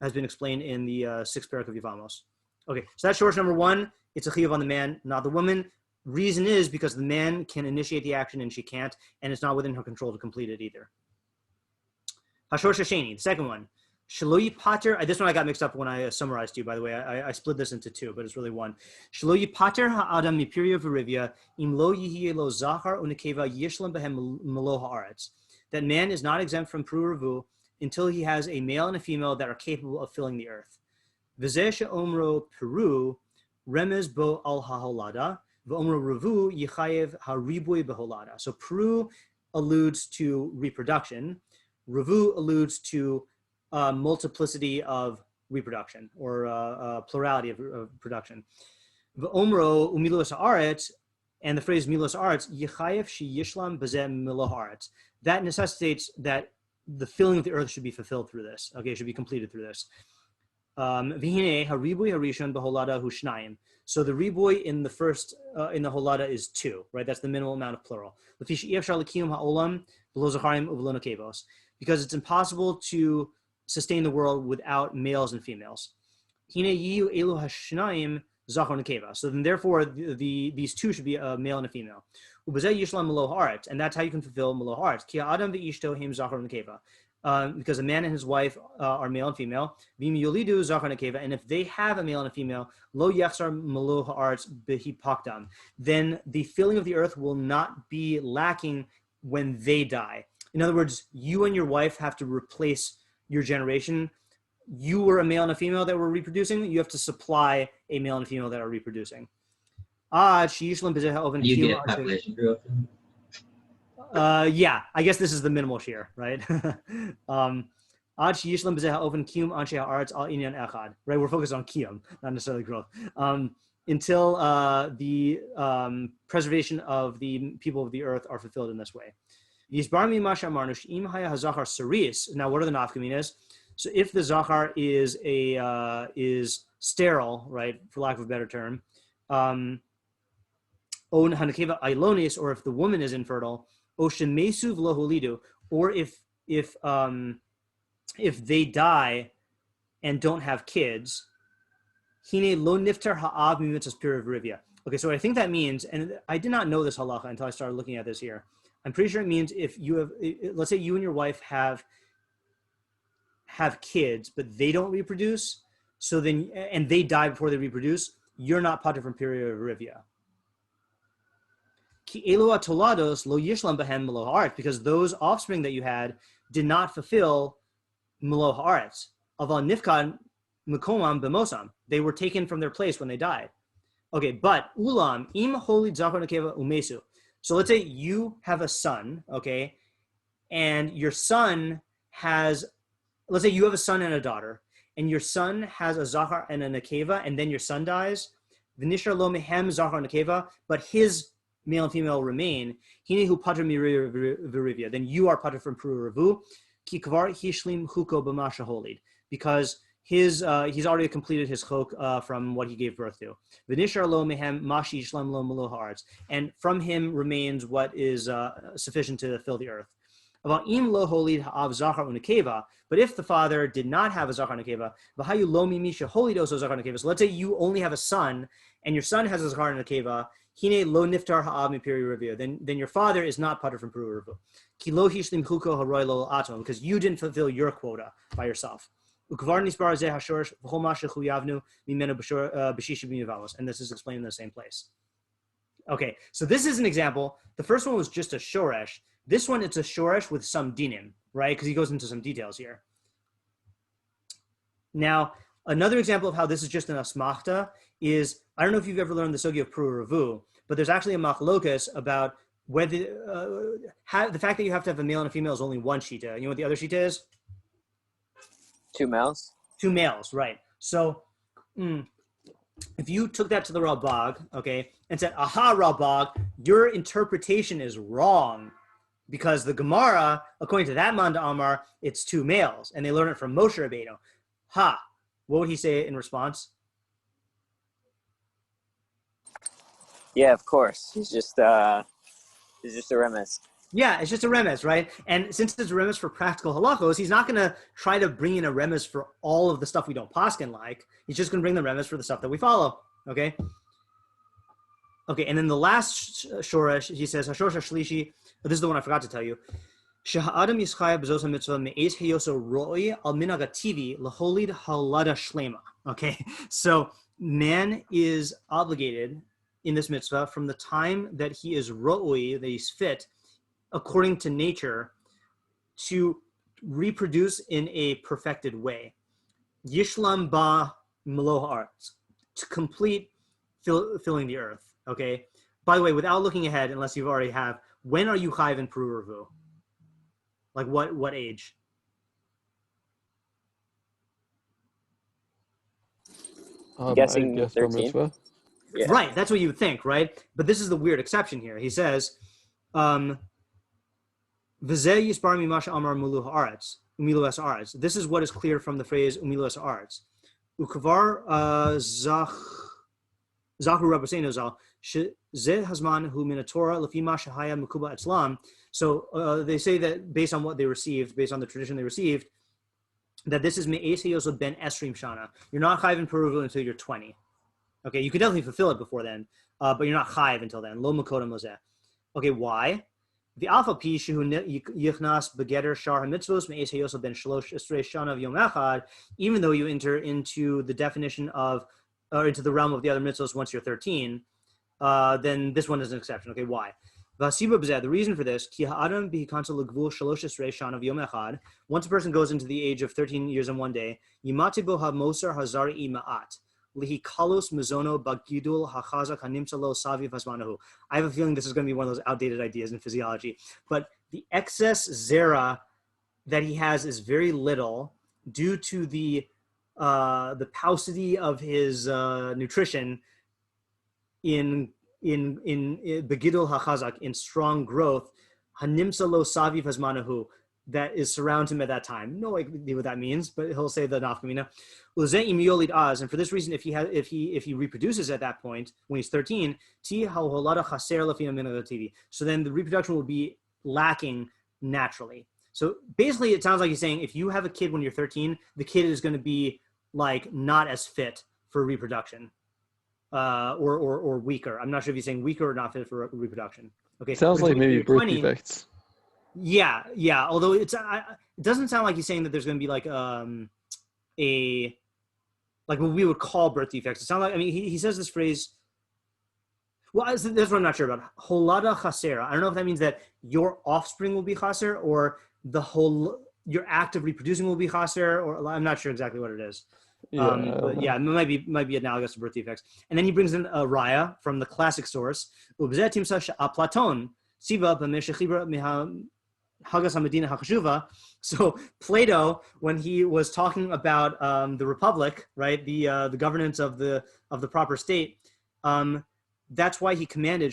has been explained in the 6th parak of Yevamos. Okay, so that's shorish number 1. It's a chiyuv on the man, not the woman. Reason is because the man can initiate the action and she can't, and it's not within her control to complete it either. Hashor Shasheni, the second one. Shaloyi pater. This one I got mixed up when I summarized to you, by the way. I split this into 2, but it's really 1. Shaloyi pater ha'adam mipiria v'rivya im lo yihye lo zachar unikeva yishlam behem melo ha'aretz. That man is not exempt from peru until he has a male and a female that are capable of filling the earth. V'zeh she'omro peru remez bo al ha'holada. So peru alludes to reproduction. Revu alludes to multiplicity of reproduction, or plurality of production. V'omro umilos haaretz, and the phrase milos haaretz, yichayev sheyishlam bezeh milo haaretz. That necessitates that the filling of the earth should be fulfilled through this. Okay, should be completed through this. V'hinei haribui harishon beholada hu shnayim. So the ribui in the first, in the holada is 2, right? That's the minimal amount of plural. Because it's impossible to sustain the world without males and females. So then therefore, these 2 should be a male and a female. And that's how you can fulfill melo haaretz. Because a man and his wife are male and female. And if they have a male and a female, then the filling of the earth will not be lacking when they die. In other words, you and your wife have to replace your generation. You were a male and a female that were reproducing. You have to supply a male and a female that are reproducing. You
get population growth.
Yeah, I guess this is the minimal shiur, right? Right, we're focused on kiyum, not necessarily growth. Until the preservation of the people of the earth are fulfilled in this way. Now, what are the nafkaminas? So if the zachar is sterile, right, for lack of a better term, or if the woman is infertile, or if they die and don't have kids, okay, so what I think that means, and I did not know this halacha until I started looking at this here. I'm pretty sure it means if you have, let's say you and your wife have kids, but they don't reproduce, so then, and they die before they reproduce, you're not pater from peru v'rivya. Because those offspring that you had did not fulfill melo haaretz. They were taken from their place when they died. Okay, but ulam im holy zachar nekeva umesu. So let's say you have a son, okay, and your son has, let's say you have a son and a daughter, and your son has a zachar and a nekeva, and then your son dies. V'nishar lo mehem zachar nekeva, but his male and female remain. Hinehu pater mirivya. Then you are pater from peru revu. Ki kvar hishlim huko b'masha holid, because he's already completed his chok from what he gave birth to. V'nishar lo mehem mashi yishlam lo melo haaretz, and from him remains what is sufficient to fill the earth. About im lo holid ha'av zachar unekeva, but if the father did not have a zachar nekeva, v'hayu lo mimisha holid oso zachar nekeva. So let's say you only have a son, and your son has a zachar nekeva. Hine lo niftar ha'av mi peru revia. Then your father is not pater from peru revu. Ki lo hishlim huko haroy lo atom, because you didn't fulfill your quota by yourself. And this is explained in the same place. Okay, so this is an example. The first one was just a shoresh. This one, it's a shoresh with some dinim, right? Because he goes into some details here. Now, another example of how this is just an asmachta is, I don't know if you've ever learned the sugi of peru revu, but there's actually a machlokas about whether the fact that you have to have a male and a female is only one shita. You know what the other shita is?
2 males.
2 males, right? So, if you took that to the Ralbag, okay, and said, "Aha, Ralbag, your interpretation is wrong," because the Gemara, according to that Manda Amar, it's 2 males, and they learn it from Moshe Rabbeinu. Ha! What would he say in response?
Yeah, of course. He's just a remes.
Yeah, it's just a remes, right? And since it's a remes for practical halachos, he's not going to try to bring in a remes for all of the stuff we don't paskin like. He's just going to bring the remes for the stuff that we follow, okay? Okay, and then the last shoresh, he says, Hashorsh shelishi, this is the one I forgot to tell you. Sheha'adam yischaya b'zos ha-mitzvah me'ez heyoso ro'i al minhag hativi leholid halada shlema. Okay, so man is obligated in this mitzvah from the time that he is ro'i, that he's fit, according to nature, to reproduce in a perfected way. Yishlam ba melo ha'aretz, to complete filling the earth. Okay. By the way, without looking ahead, unless you already have, when are you chayiv in peru revu? Like what age?
Guessing
I guess
13.
Yeah.
Right, that's what you would think, right? But this is the weird exception here. He says, "V'zeh yispar mimasha amar mulu haaretz, umilu es haaretz." This is what is clear from the phrase umilu es haaretz. Ukavar zachu rabbeinu zal shezeh hazman hu min Torah lefima shehaya mekuba etzlam. So they say that based on what they received, based on the tradition they received, that this is me'es heyosod ben esrim shana. You're not chayiv in peru until you're 20. Okay, you can definitely fulfill it before then, but you're not chayiv until then. Lo makodem lozeh. Okay, why? The alpha p shehu yichnas begeder shar hamitzvos me'es heyosod ben shalosh esrei shana of yom echad. Even though you enter into the definition of, or into the realm of the other mitzvos once you're 13, then this one is an exception. Okay, why? The reason for this, once a person goes into the age of 13 years and 1 day, I have a feeling this is going to be one of those outdated ideas in physiology, but the excess zera that he has is very little due to the paucity of his nutrition in begidul hachazak, in strong growth, hanimsa lo saviv hazmanahu, that is surround him at that time. No idea what that means, but he'll say the nafkamina. And for this reason, if he reproduces at that point when he's 13, so then the reproduction will be lacking naturally. So basically, it sounds like he's saying if you have a kid when you're 13, the kid is going to be like not as fit for reproduction. Or weaker. I'm not sure if he's saying weaker or not fit for reproduction. Okay.
Sounds like maybe birth defects.
Yeah. Although it doesn't sound like he's saying that there's going to be like like what we would call birth defects. It sounds like, I mean, he says this phrase. Well, that's what I'm not sure about. Holada chasera. I don't know if that means that your offspring will be chaser or your act of reproducing will be chaser, or I'm not sure exactly what it is. But yeah, it might be analogous to birth defects. And then he brings in a raya from the classic source. Platon. So Plato, when he was talking about the republic, right, the governance of the proper state, that's why he commanded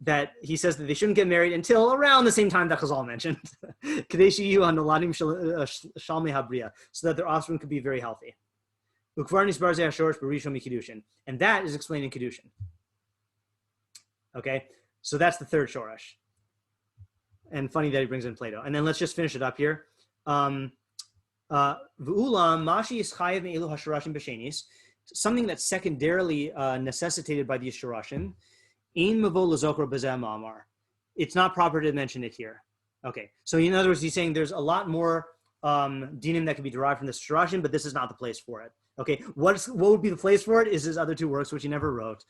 that he says that they shouldn't get married until around the same time that Chazal mentioned, so that their offspring could be very healthy. And that is explained in Kiddushin. Okay, so that's the third shoresh. And funny that he brings in Plato. And then let's just finish it up here. Something that's secondarily necessitated by these shorashim. It's not proper to mention it here. Okay, so in other words, he's saying there's a lot more dinim that can be derived from this shorashim, but this is not the place for it. Okay, what would be the place for it is his other two works, which he never wrote.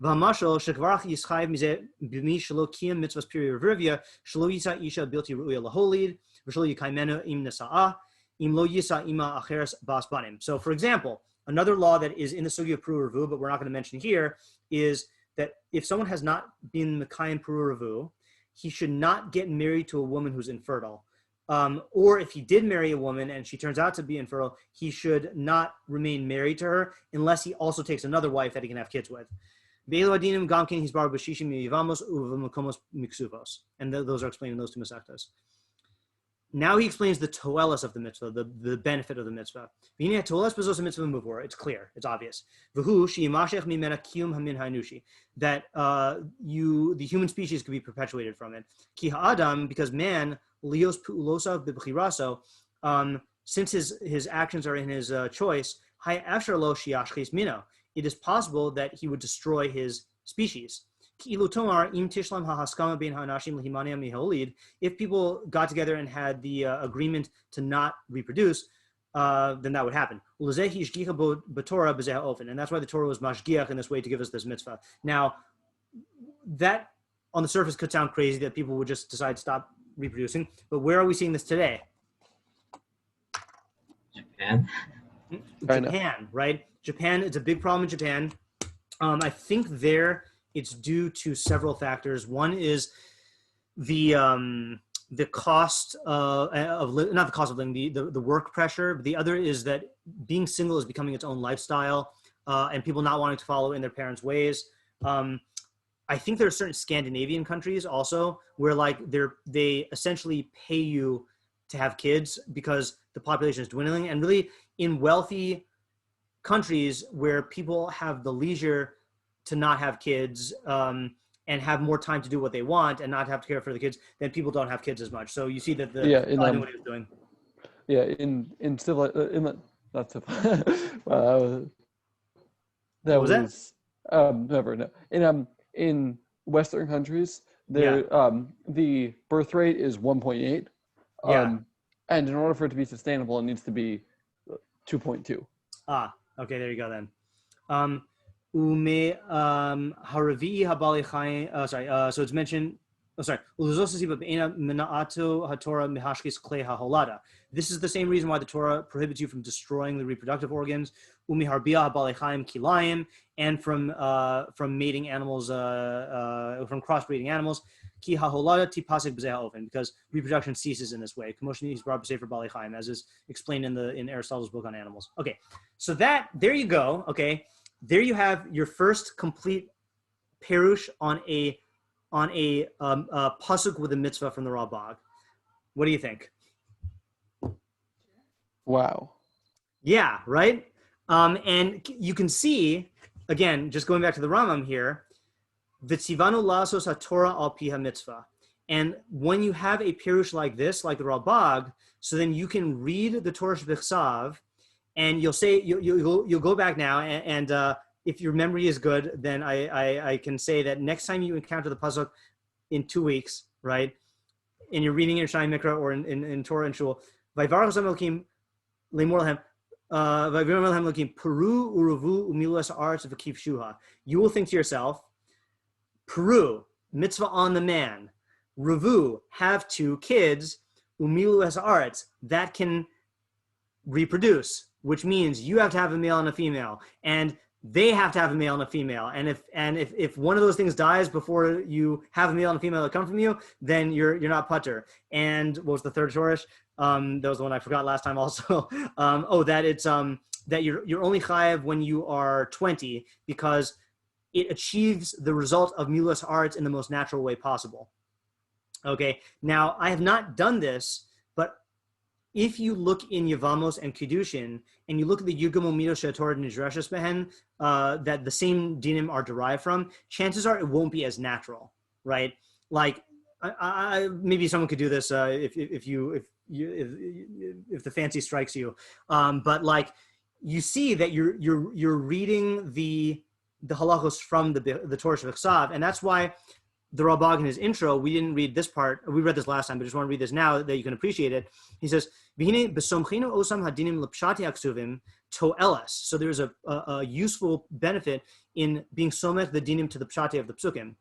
V'hamashal shekvarach yischayv mizeh b'mi shelo kiyam mitzvahs peri revivia shelo yisa isha bilti ru'uya laholid v'shelo yikaymenu im nesa'ah im lo yisa ima acheres bas banim. So, for example, another law that is in the sugi of peru revu, but we're not going to mention here, is that if someone has not been mekayim peru revu, he should not get married to a woman who's infertile. Or if he did marry a woman and she turns out to be infertile, he should not remain married to her unless he also takes another wife that he can have kids with. And those are explained in those two masechtas. Now he explains the toelis of the mitzvah, the benefit of the mitzvah. It's clear, it's obvious. That the human species could be perpetuated from it. Because man, since his actions are in his choice, it is possible that he would destroy his species. If people got together and had the agreement to not reproduce, then that would happen. And that's why the Torah was mashgiach in this way to give us this mitzvah. Now, that on the surface could sound crazy that people would just decide to stop reproducing, but where are we seeing this today? Japan, right? Japan, it's a big problem in Japan. I think there it's due to several factors. One is the cost of not the cost of living, the work pressure. The other is that being single is becoming its own lifestyle, and people not wanting to follow in their parents' ways. I think there are certain Scandinavian countries also where like they essentially pay you to have kids because the population is dwindling, and really in wealthy countries where people have the leisure to not have kids and have more time to do what they want and not have to care for the kids, then people don't have kids as much. So you see that what he was doing.
Yeah, in civil, not civil. That was never no. In Western countries, the birth rate is 1.8. And in order for it to be sustainable, it needs to be 2.2.
Okay, there you go then. So it's mentioned. This is the same reason why the Torah prohibits you from destroying the reproductive organs, and from mating animals, from crossbreeding animals, because reproduction ceases in this way. As is explained in Aristotle's book on animals. Okay, so there you go. Okay, there you have your first complete perush on a pasuk with a mitzvah from the Ralbag. What do you think?
Wow.
Yeah, right? And you can see, again, just going back to the Rambam here, V'tzivanu lasos haTorah al pi mitzvah. And when you have a perush like this, like the Ralbag, so then you can read the Torah Shebechsav, and you'll say, you'll go back now, and if your memory is good, then I can say that next time you encounter the pasuk in 2 weeks, right, and you're reading in Shai Mikra or in Torah and Shul, Vayvarach Elokim lemor lahem, Vayvarach Elokim peru uruvu umilas haaretz v'kif shuha. You will think to yourself, peru, mitzvah on the man, revu, have 2 kids, umilas haaretz, that can reproduce, which means you have to have a male and a female, and they have to have a male and a female. And if one of those things dies before you have a male and a female that come from you, then you're not putter. And what was the third shorish? That was the one I forgot last time also. That it's that you're only chayav when you are 20 because it achieves the result of milas haaretz in the most natural way possible. Okay. Now I have not done this, but if you look in Yevamos and Kiddushin, and you look at the Yugam Mido Shetorah Nidreshes Behen, that the same dinim are derived from, chances are it won't be as natural, right? Like, I maybe someone could do this if the fancy strikes you, but like you see that you're reading the halachos from the Torah Shebechsav, and that's why the Ralbag in his intro, we didn't read this part. We read this last time, but just want to read this now that you can appreciate it. He says, "V'hine b'somchinu osam hadinim l'pshati aksuvim to'elas." So there's a useful benefit in being somech the dinim to the pshati of the psukim.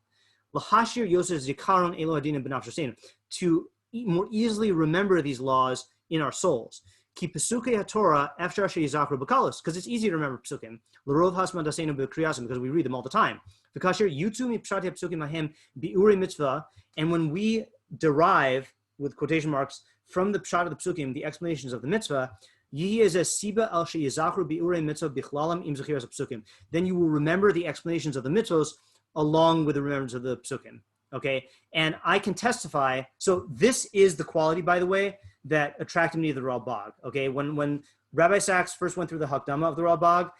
L'hashir yosef zikaron elo hadinim b'nafshasin, to more easily remember these laws in our souls. Ki pesukei haTorah after sheyizakru b'kalos, because it's easy to remember psukim. L'rov hasman daseinu b'kriyasim, because we read them all the time. V'kasher yutzu mipshati psukim ahem bi'uri mitzvah, and when we derive, with quotation marks, from the pshat of the psukim, the explanations of the mitzvah, yihi ez siba al sheyizakru bi'uri mitzvah bichlalam im zechiras psukim. Then you will remember the explanations of the mitzvahs along with the remembrance of the psukim. Okay, and I can testify. So this is the quality, by the way, that attracted me to the Ralbag. Okay, when Rabbi Sachs first went through the Hakdama of the Ralbag,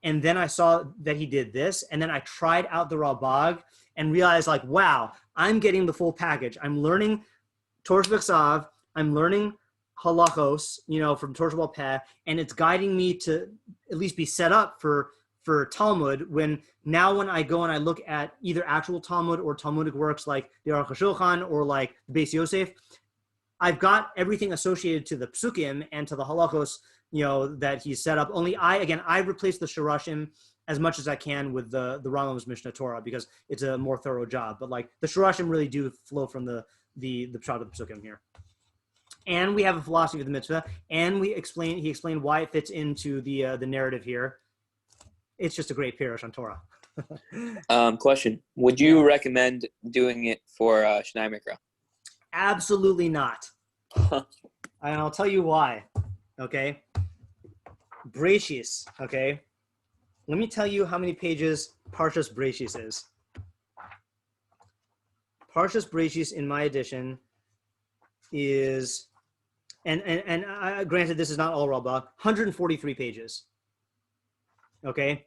and then I saw that he did this, and then I tried out the Ralbag and realized, like, wow, I'm getting the full package. I'm learning Torah V'Ksav, I'm learning halachos, from Torah Sheba'al Peh, and it's guiding me to at least be set up for Talmud, when I go and I look at either actual Talmud or Talmudic works like the Aruch HaShulchan or like the Beis Yosef, I've got everything associated to the psukim and to the halachos, that he's set up. Only I replace the shirashim as much as I can with the Rambam's Mishnah Torah, because it's a more thorough job. But like the shirashim really do flow from the pshat of the psukim here. And we have a philosophy of the mitzvah, and he explained why it fits into the narrative here. It's just a great pirush on Torah.
Question: would you recommend doing it for Shnai Mikra?
Absolutely not. And I'll tell you why. Okay. Bereishis. Okay. Let me tell you how many pages Parshas Bereishis is. Parshas Bereishis in my edition is, and granted, this is not all Ralbag, 143 pages. Okay.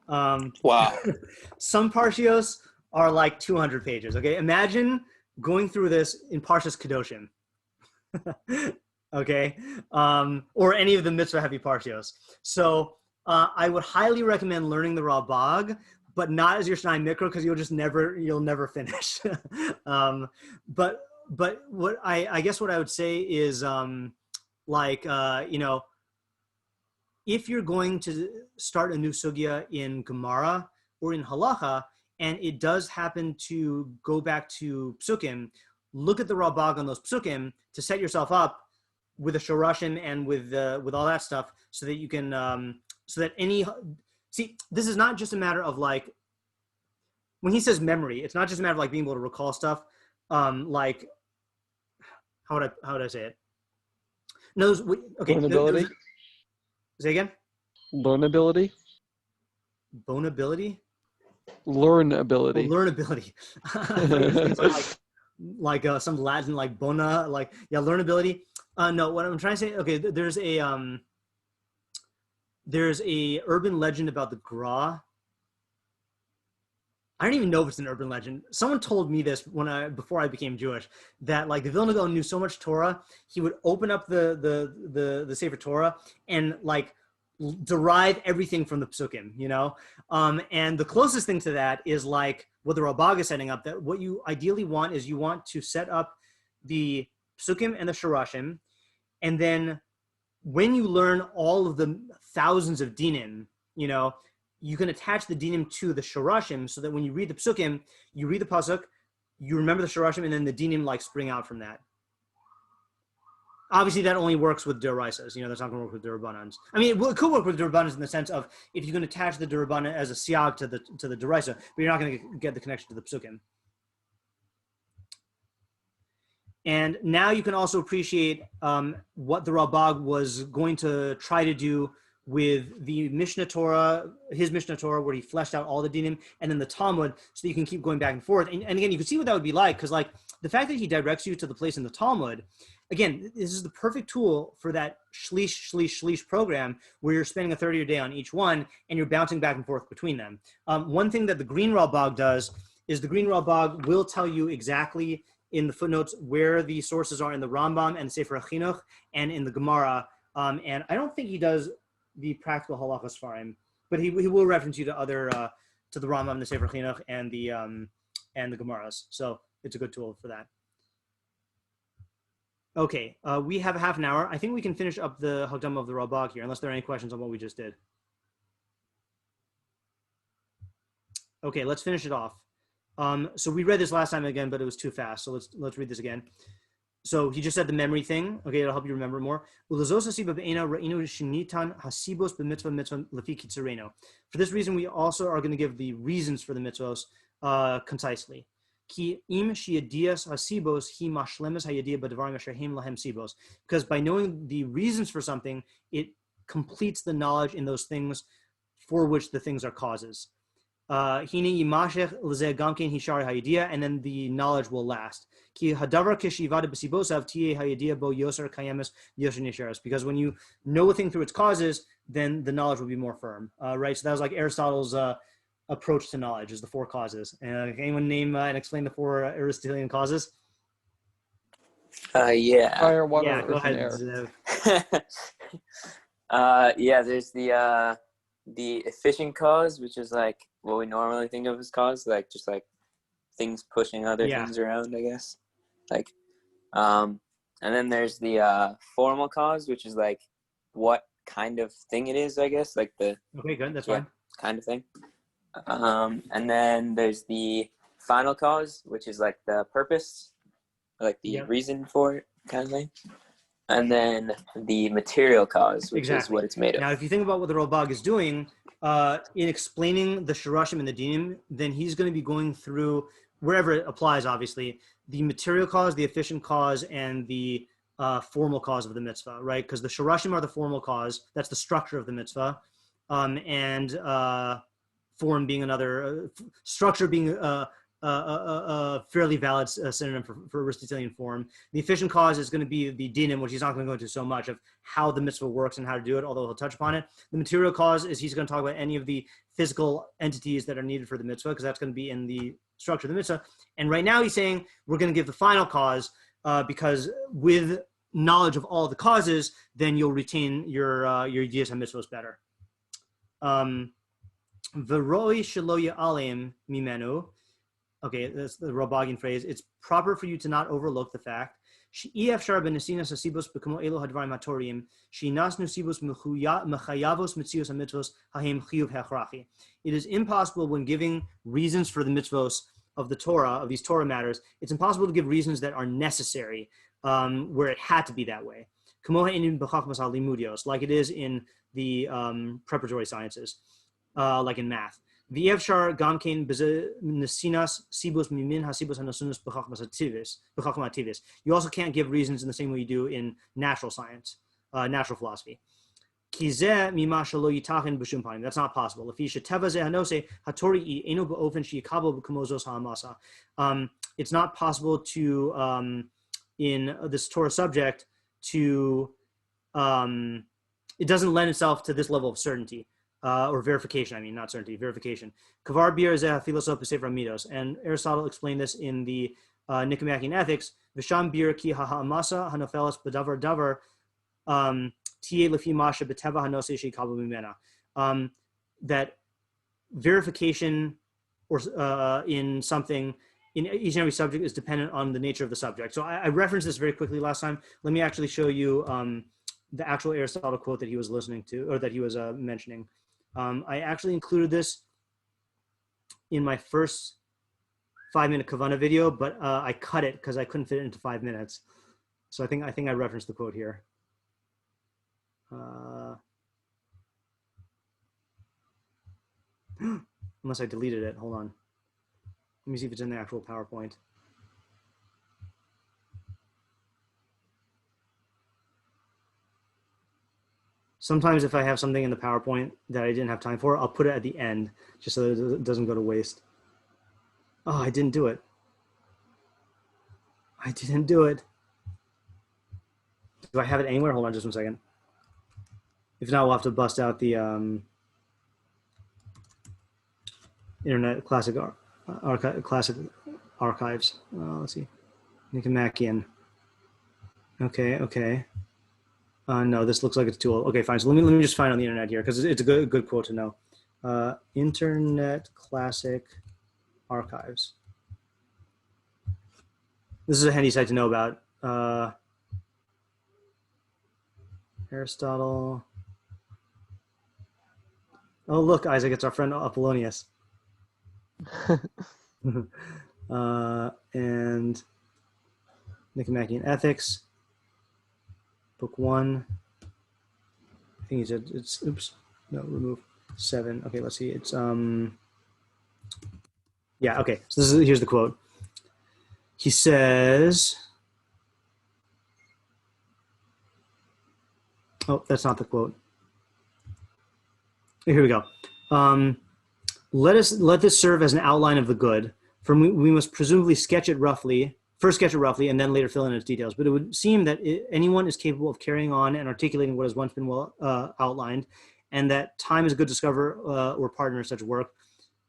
Wow.
Some parshios are like 200 pages. Okay. Imagine going through this in Parshas Kedoshim. Okay. Or any of the mitzvah heavy parshios. So I would highly recommend learning the Ralbag, but not as your Shnai Mikra, because you'll never finish. But what I guess what I would say is if you're going to start a new sugya in Gemara or in Halacha, and it does happen to go back to psukim, look at the Ralbag on those psukim to set yourself up with a shorashim and with all that stuff, so that you can this is not just a matter of like, when he says memory, it's not just a matter of like being able to recall stuff. Like, how would I say it? No, okay.
Learnability.
Say again.
Learnability.
Bonability.
Learnability.
Oh, learnability. like some Latin, like bona, like, yeah, learnability. No, what I'm trying to say, okay, there's a urban legend about the Gra. I don't even know if it's an urban legend. Someone told me this before I became Jewish, that like the Vilna Gaon knew so much Torah, he would open up the Sefer Torah and like derive everything from the psukim, and the closest thing to that is like what the Ralbag is setting up, that what you ideally want is you want to set up the psukim and the shorashim, and then when you learn all of the thousands of dinim, you can attach the dinim to the shorashim, so that when you read the psukim, you read the pasuk, you remember the shorashim, and then the dinim like spring out from that. Obviously, that only works with deraisas. That's not going to work with derabbanans. I mean, it could work with derabbanans in the sense of if you can attach the derabbanan as a siag to the deraisa, but you're not going to get the connection to the psukim. And now you can also appreciate what the Ralbag was going to try to do with the Mishnah Torah, his Mishnah Torah, where he fleshed out all the dinim, and then the Talmud, so that you can keep going back and forth. And again, you can see what that would be like, because like the fact that he directs you to the place in the Talmud, again, this is the perfect tool for that shelish program, where you're spending a third of your day on each one, and you're bouncing back and forth between them. One thing that the Green Ralbag does is the Green Ralbag will tell you exactly in the footnotes where the sources are in the Rambam and the Sefer HaChinuch and in the Gemara. And I don't think he does the practical halachas farim, but he will reference you to other to the Rambam, the Sefer HaChinuch, and the and the Gemaras. So it's a good tool for that. Okay, we have half an hour. I think we can finish up the Hakdama of the Ralbag here, unless there are any questions on what we just did. Okay, let's finish it off. So we read this last time again, but it was too fast. So let's read this again. So he just said the memory thing. Okay, it'll help you remember more. For this reason, we also are going to give the reasons for the mitzvos concisely. Because by knowing the reasons for something, it completes the knowledge in those things for which the things are causes. And then the knowledge will last. Because when you know a thing through its causes, then the knowledge will be more firm. Right? So that was like Aristotle's approach to knowledge, is the four causes. Can anyone name and explain the four Aristotelian causes?
Yeah.
Fire, water,
Yeah, go
earth, and
ahead.
air.
Yeah, there's the efficient cause, which is like what we normally think of as cause, like just like things pushing other things around, I guess. Like, and then there's the formal cause, which is like what kind of thing it is, I guess, like the
Okay, good. That's fine.
kind of thing. And then there's the final cause, which is like the purpose, like the reason for it, kind of thing. And then the material cause, which is what it's made of.
Now, if you think about what the Ralbag is doing, in explaining the shirashim and the dinim, then he's going to be going through, wherever it applies, obviously, the material cause, the efficient cause, and the formal cause of the mitzvah, right? Because the shirashim are the formal cause. That's the structure of the mitzvah. And form being another, structure being a fairly valid synonym for Aristotelian form. The efficient cause is going to be the dinim, which he's not going to go into so much of how the mitzvah works and how to do it, although he'll touch upon it. The material cause is he's going to talk about any of the physical entities that are needed for the mitzvah, because that's going to be in the structure of the mitzvah. And right now he's saying we're going to give the final cause, because with knowledge of all the causes, then you'll retain your ideas on mitzvahs better. V'roi shelo ya'alim mimenu. Okay, that's the Ralbagian phrase. It's proper for you to not overlook the fact it is impossible when giving reasons for the mitzvos of the Torah, of these Torah matters, it's impossible to give reasons that are necessary, where it had to be that way. Like it is in the preparatory sciences, like in math. You also can't give reasons in the same way you do in natural science, natural philosophy. That's not possible. It's not possible to, in this Torah subject, to, it doesn't lend itself to this level of certainty. Or verification, I mean, not certainty, verification. Kavar bir zeh philosoph b'sefer midos, and Aristotle explained this in the Nicomachean Ethics. V'sham bir ki ha'amasa hanofelas b'davar davar tiye lefi masha b'teva hanose sheikabu mimena. That verification or in something, in each and every subject, is dependent on the nature of the subject. So I referenced this very quickly last time. Let me actually show you the actual Aristotle quote that he was listening to, or that he was mentioning. I actually included this in my first 5-minute Kavana video, but I cut it because I couldn't fit it into 5 minutes. So I think I referenced the quote here. Unless I deleted it. Hold on. Let me see if it's in the actual PowerPoint. Sometimes if I have something in the PowerPoint that I didn't have time for, I'll put it at the end just so that it doesn't go to waste. Oh, I didn't do it. I didn't do it. Do I have it anywhere? Hold on just 1 second. If not, we'll have to bust out the Internet Classic Archives. Let's see. Nicomachean. Okay. No, this looks like it's too old. Okay, fine. So let me just find on the internet here, because it's a good quote to know. Internet Classic Archives. This is a handy site to know about. Aristotle. Oh, look, Isaac, it's our friend Apollonius. And Nicomachean Ethics, book 1. I think he said it's, oops, no, remove 7. Okay, let's see. It's, yeah, okay. So here's the quote. He says, oh, that's not the quote. Here we go. Let this serve as an outline of the good. For we must presumably first sketch it roughly, and then later fill in its details. But it would seem that anyone is capable of carrying on and articulating what has once been well outlined, and that time is a good discoverer or partner in such work.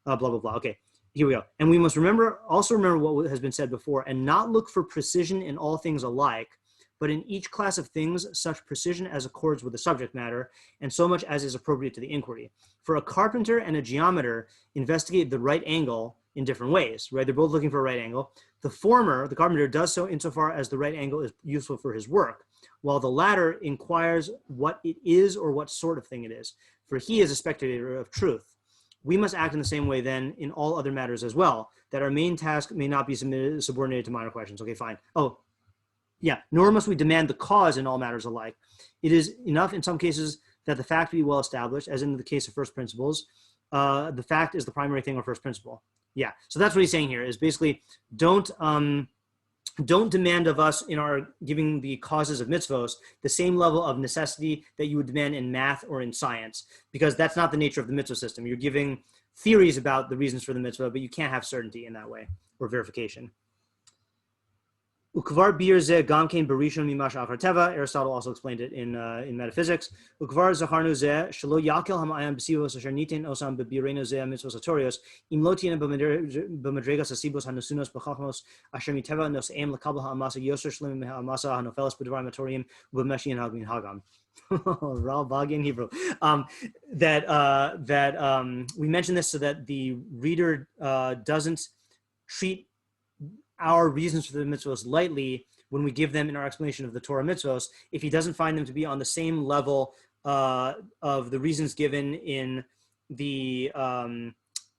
Blah blah blah. Okay, here we go. And we must also remember what has been said before, and not look for precision in all things alike, but in each class of things, such precision as accords with the subject matter, and so much as is appropriate to the inquiry. For a carpenter and a geometer investigate the right angle in different ways, right? They're both looking for a right angle. The former, the carpenter, does so insofar as the right angle is useful for his work, while the latter inquires what it is or what sort of thing it is, for he is a spectator of truth. We must act in the same way then in all other matters as well, that our main task may not be subordinated to minor questions. Okay, fine. Oh, yeah, nor must we demand the cause in all matters alike. It is enough in some cases that the fact be well established, as in the case of first principles. The fact is the primary thing or first principle. Yeah, so that's what he's saying here is basically don't demand of us in our giving the causes of mitzvos the same level of necessity that you would demand in math or in science, because that's not the nature of the mitzvah system. You're giving theories about the reasons for the mitzvah, but you can't have certainty in that way or verification. Ukvar bir ze gamkein berishon mimash achar teva. Aristotle also explained it in Metaphysics. Ukvar zacharnu ze shelo yakel hamayam b'sivos asher nitin osam b'birenu ze mitzvos atorios im lo tinen b'madregas asibos hanusunos b'chachmos asher miteva noseim lekabel ha'amasa yoser shlim ha'amasa hanofeles b'dvar matoriim u'b'meshian hagmin hagam. Ralbag in Hebrew. We mentioned this so that the reader doesn't treat our reasons for the mitzvos lightly when we give them in our explanation of the Torah mitzvos, if he doesn't find them to be on the same level of the reasons given in the in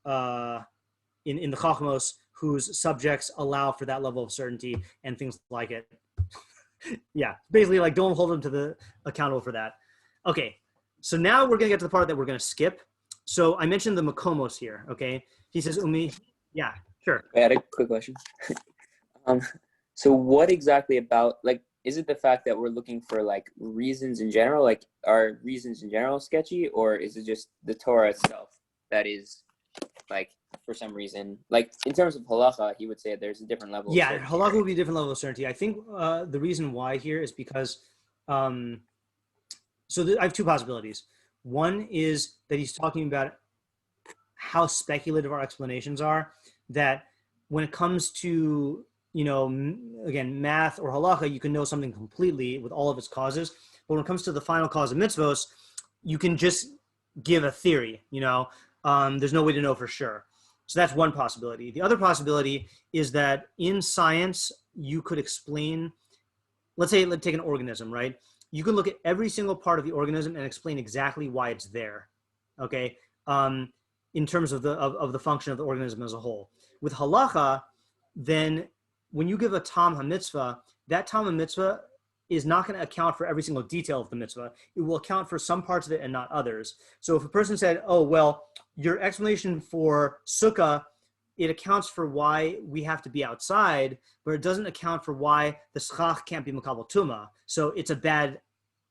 the Chachmos, whose subjects allow for that level of certainty and things like it. Yeah, basically like don't hold them to the accountable for that. Okay, so now we're gonna get to the part that we're gonna skip. So I mentioned the makomos here. Okay, he says umi. Yeah, sure.
I had a quick question. So what exactly about, like, is it the fact that we're looking for like reasons in general, like are reasons in general sketchy, or is it just the Torah itself that is like for some reason, like in terms of halacha, he would say there's a different level.
Yeah,
of
halacha would be a different level of certainty. I think the reason why here is because, I have two possibilities. One is that he's talking about how speculative our explanations are, that when it comes to, again, math or halacha, you can know something completely with all of its causes. But when it comes to the final cause of mitzvos, you can just give a theory, there's no way to know for sure. So that's one possibility. The other possibility is that in science, you could explain, let's take an organism, right? You can look at every single part of the organism and explain exactly why it's there, okay? In terms of the function of the organism as a whole. With halacha, then when you give a tam ha-mitzvah, that tam ha-mitzvah is not going to account for every single detail of the mitzvah. It will account for some parts of it and not others. So if a person said, oh, well, your explanation for sukkah, it accounts for why we have to be outside, but it doesn't account for why the schach can't be makabel tumah. So it's a bad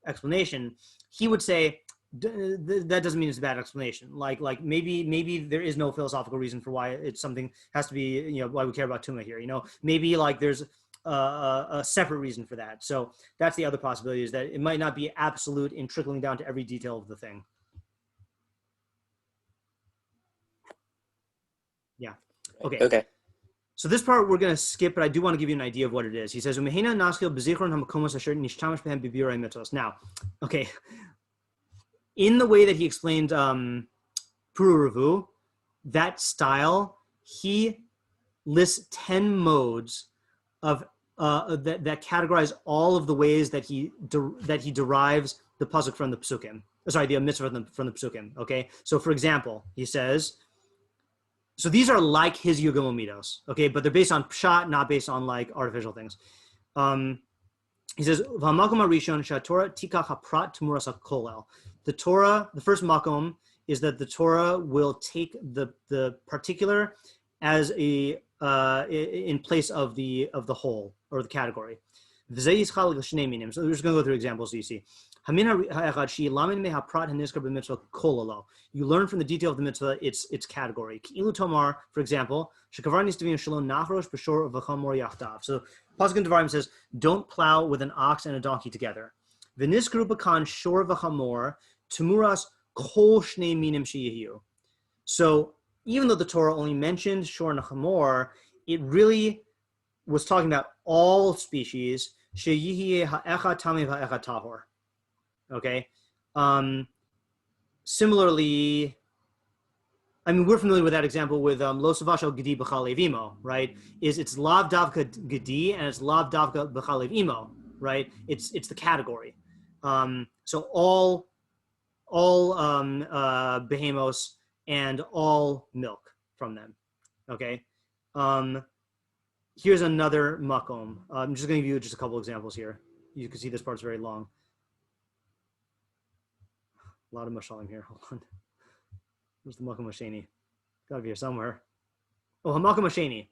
explanation. He would say, that doesn't mean it's a bad explanation. Like maybe there is no philosophical reason for why it's something has to be, why we care about tumah here. Maybe like there's a separate reason for that. So that's the other possibility, is that it might not be absolute in trickling down to every detail of the thing. Yeah. Okay. So this part we're going to skip, but I do want to give you an idea of what it is. He says, now, okay. In the way that he explained peru revu, that style, he lists 10 modes of that categorize all of the ways that he derives the pasuk from the psukim. Sorry, the mitzvah from the psukim. Okay, so for example, he says, so these are like his Yugam Midos, okay, but they're based on pshat, not based on like artificial things. He says, "V'hamakom harishon she'aTorah tikach haprat tmuras hakolel." The Torah, the first makom is that the Torah will take the particular as a in place of the whole or the category. So we're just going to go through examples so you see. You learn from the detail of the mitzvah its category. For example, so Pasuk in Devarim says, don't plow with an ox and a donkey together. So even though the Torah only mentioned shor and chamor, it really was talking about all species. Okay. Similarly, I mean, we're familiar with that example with lo savasho gedi b'chalev imo, right? It's lav davka gedi and it's lav davka b'chalev imo, right? It's the category. So all behemos and all milk from them. Okay. Here's another makom. I'm just going to give you just a couple examples here. You can see this part's very long. A lot of mashalim here. Hold on. Where's the makom hasheni? Got to be here somewhere. Oh, hamakom hasheni.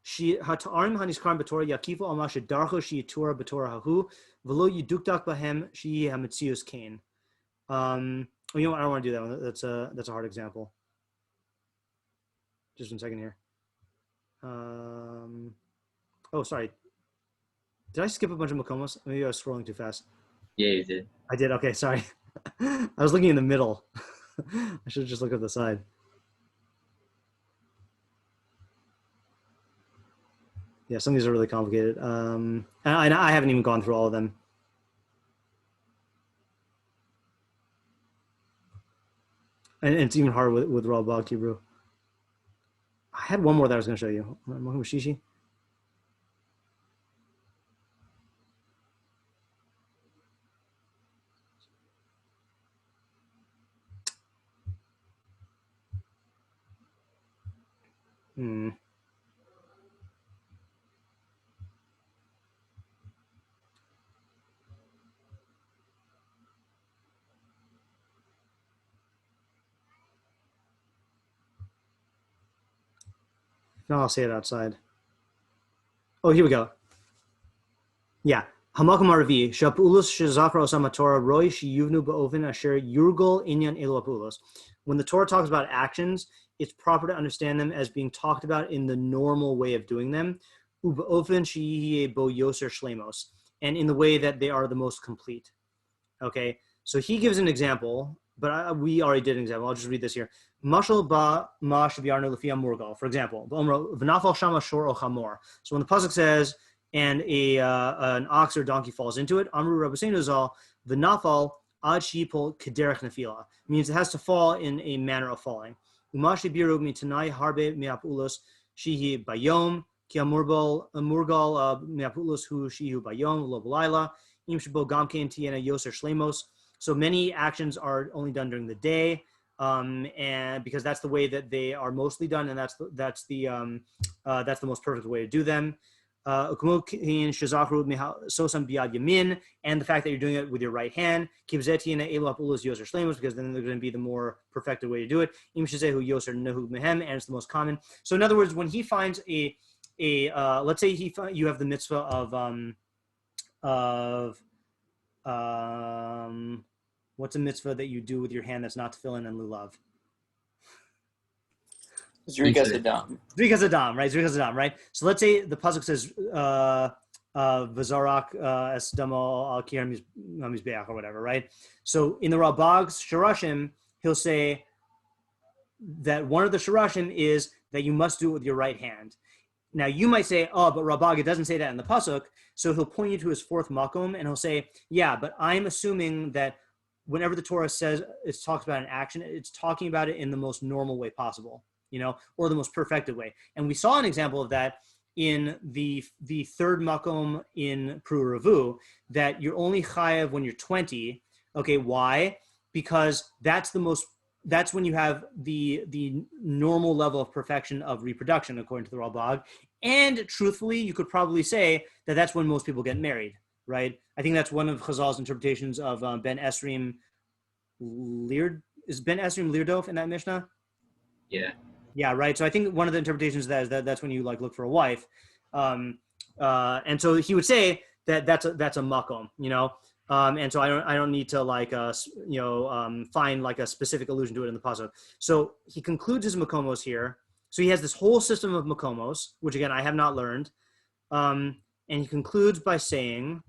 She hata'arim haniskram b'torah yakifu alma shedarcho she torah b'torah hahu v'lo yidukdak bahem she hametzius kain. You know what? I don't want to do that one. That's a hard example. Just 1 second here. Oh, sorry. Did I skip a bunch of makomos? Maybe I was scrolling too fast.
Yeah, you did.
I did. Okay, sorry. I was looking in the middle. I should just look at the side. Yeah, some of these are really complicated. And I haven't even gone through all of them. And it's even harder with Ralbag Hebrew. I had one more that I was going to show you. Shishi. No, I'll say it outside. Oh, here we go. Yeah. Hamakom Aravi, Shapulus Shazakra Osama Torah, Roy Shiyuvnu Ba'ovin Asher Yurgol Inyan Eloapulos. When the Torah talks about actions, it's proper to understand them as being talked about in the normal way of doing them. Uba'ovin Shiyiye Bo Yoser Shlemos. And in the way that they are the most complete. Okay. So he gives an example, but we already did an example. I'll just read this here. Mashal ba ma shabiarnu lefia murgal. For example, v'nafal shama shor o chamor. So when the pasuk says, and an ox or donkey falls into it, amru rabbeinu zal v'nafal ad shipol kederech nefila, means it has to fall in a manner of falling. Umashi biru mitanai harbe meapulos shihi bayom ki amurgal meapulos hu shihu bayom lo b'layla im shabo gamkein tiena yoser shlemos. So many actions are only done during the day. And because that's the way that they are mostly done, and that's the most perfect way to do them. And the fact that you're doing it with your right hand, because then they're going to be the more perfected way to do it. And it's the most common. So in other words, when he finds let's say you have the mitzvah of what's a mitzvah that you do with your hand that's not tefillin and lulav?
Zrikas Adam.
Zrikas Adam, right? Zrikas Adam, right? So let's say the pasuk says Vazarak es damo al kiram mizbeach or whatever, right? So in the Ralbag's Shirashim, he'll say that one of the Shirashim is that you must do it with your right hand. Now you might say, oh, but Ralbag, it doesn't say that in the pasuk. So he'll point you to his fourth makom and he'll say, yeah, but I'm assuming that whenever the Torah says it talks about an action, it's talking about it in the most normal way possible, or the most perfected way. And we saw an example of that in the third makom in peru revu that you're only chayav when you're 20. Okay, why? Because that's when you have the normal level of perfection of reproduction, according to the Ralbag. And truthfully, you could probably say that that's when most people get married, right? I think that's one of Chazal's interpretations of Ben Esrim Leard. Is Ben Esrim Leardof in that Mishnah?
Yeah.
Yeah, right. So I think one of the interpretations of that is that's when you like look for a wife, and so he would say that that's a makom, and so I don't need to find like a specific allusion to it in the pasuk. So he concludes his makomos here. So he has this whole system of makomos, which again I have not learned, and he concludes by saying,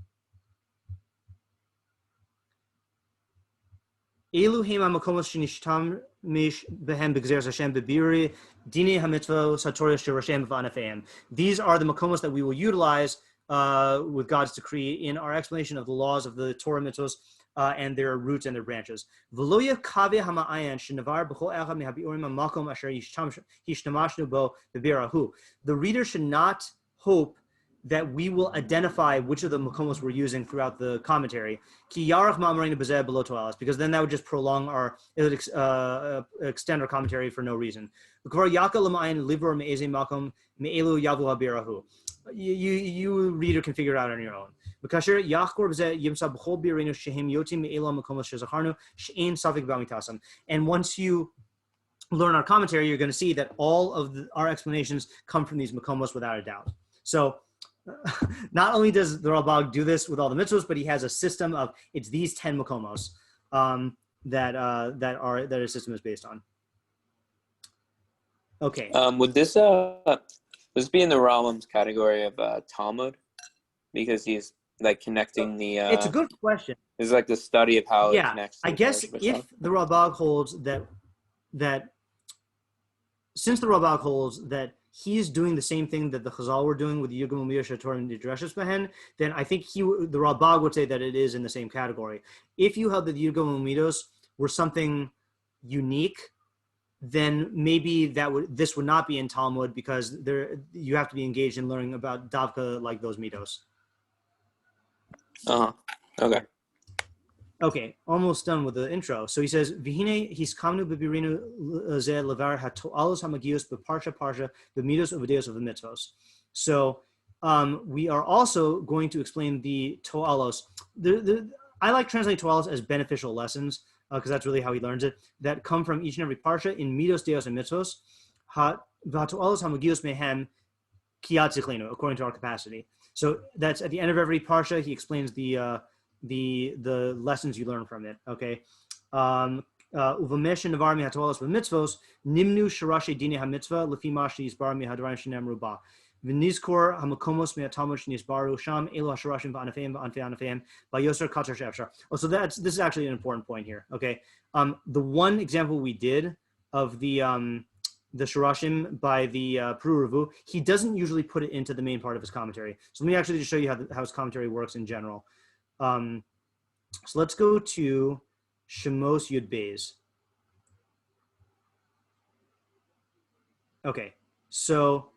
Elu hema makomos shenishtam mish behem b'gzeres Hashem b'biri dine hamitzvah satorios shirashem v'anafeim. These are the makomos that we will utilize with God's decree in our explanation of the laws of the Torah mitzvos and their roots and their branches. V'loya kaveh hama'ayan shenavar b'chol echad mehabiurim hamakom asher yishtamashnu bo b'birahu. The reader should not hope that we will identify which of the makomos we're using throughout the commentary. Ki yarach ma'amarina b'zeh below to'alas, because then that would just prolong it would extend our commentary for no reason. V'kvar yaka l'ma'ayin livor me'ezei makom me'elu yavu ha'birahu. You reader can figure it out on your own. V'kasher yachkor b'zeh yimsa b'chol birenu shehim yotim me'elu makomos shezacharnu she'ein safik b'amitasam. And once you learn our commentary, you're going to see that all of our explanations come from these makomos without a doubt. So not only does the Ralbag do this with all the mitzvahs, but he has a system of it's these 10 makomos that his system is based on. Okay.
Would this be in the Rambam's category of Talmud, because he's like connecting the?
It's a good question.
It's like the study of how it connects.
I guess if the Ralbag holds that since the Ralbag holds that he's doing the same thing that the Chazal were doing with the Yugam U'Miyah Torah and the Bereishis Behen, then I think the Ralbag would say that it is in the same category. If you held that the Yugam U'Miyos were something unique, then maybe this would not be in Talmud, because you have to be engaged in learning about Davka like those midos.
Okay.
Okay, almost done with the intro. So he says, "V'hine hiskamnu b'birinu ze levar hato'alos hamagios b'parsha parsha b'midos u'v'deos of the mitzvos." So we are also going to explain the to'alos. I like translating to'alos as beneficial lessons, because that's really how he learns it, that come from each and every parsha in midos, deos, and mitzvos. Hato'alos hamagios mehem kiyat zichlenu, according to our capacity. So that's at the end of every parsha. He explains the lessons you learn from it. Okay. Uvamesh navar mi hatolos b'mitzvos nimnu sharashi dine hamitzvah lefi mashi yisbar mi hadran shenamru ba v'nizkor hamakomos mi hatalmud shenizbaru sham elu hasharashim v'anafeim v'anafeim v'yoser katar she'efshar. Oh, so this is actually an important point here. Okay. The one example we did of the Shirashim by the Peru Revu, he doesn't usually put it into the main part of his commentary. So let me actually just show you how his commentary works in general. So let's go to Shemos Yud Beis. Okay, so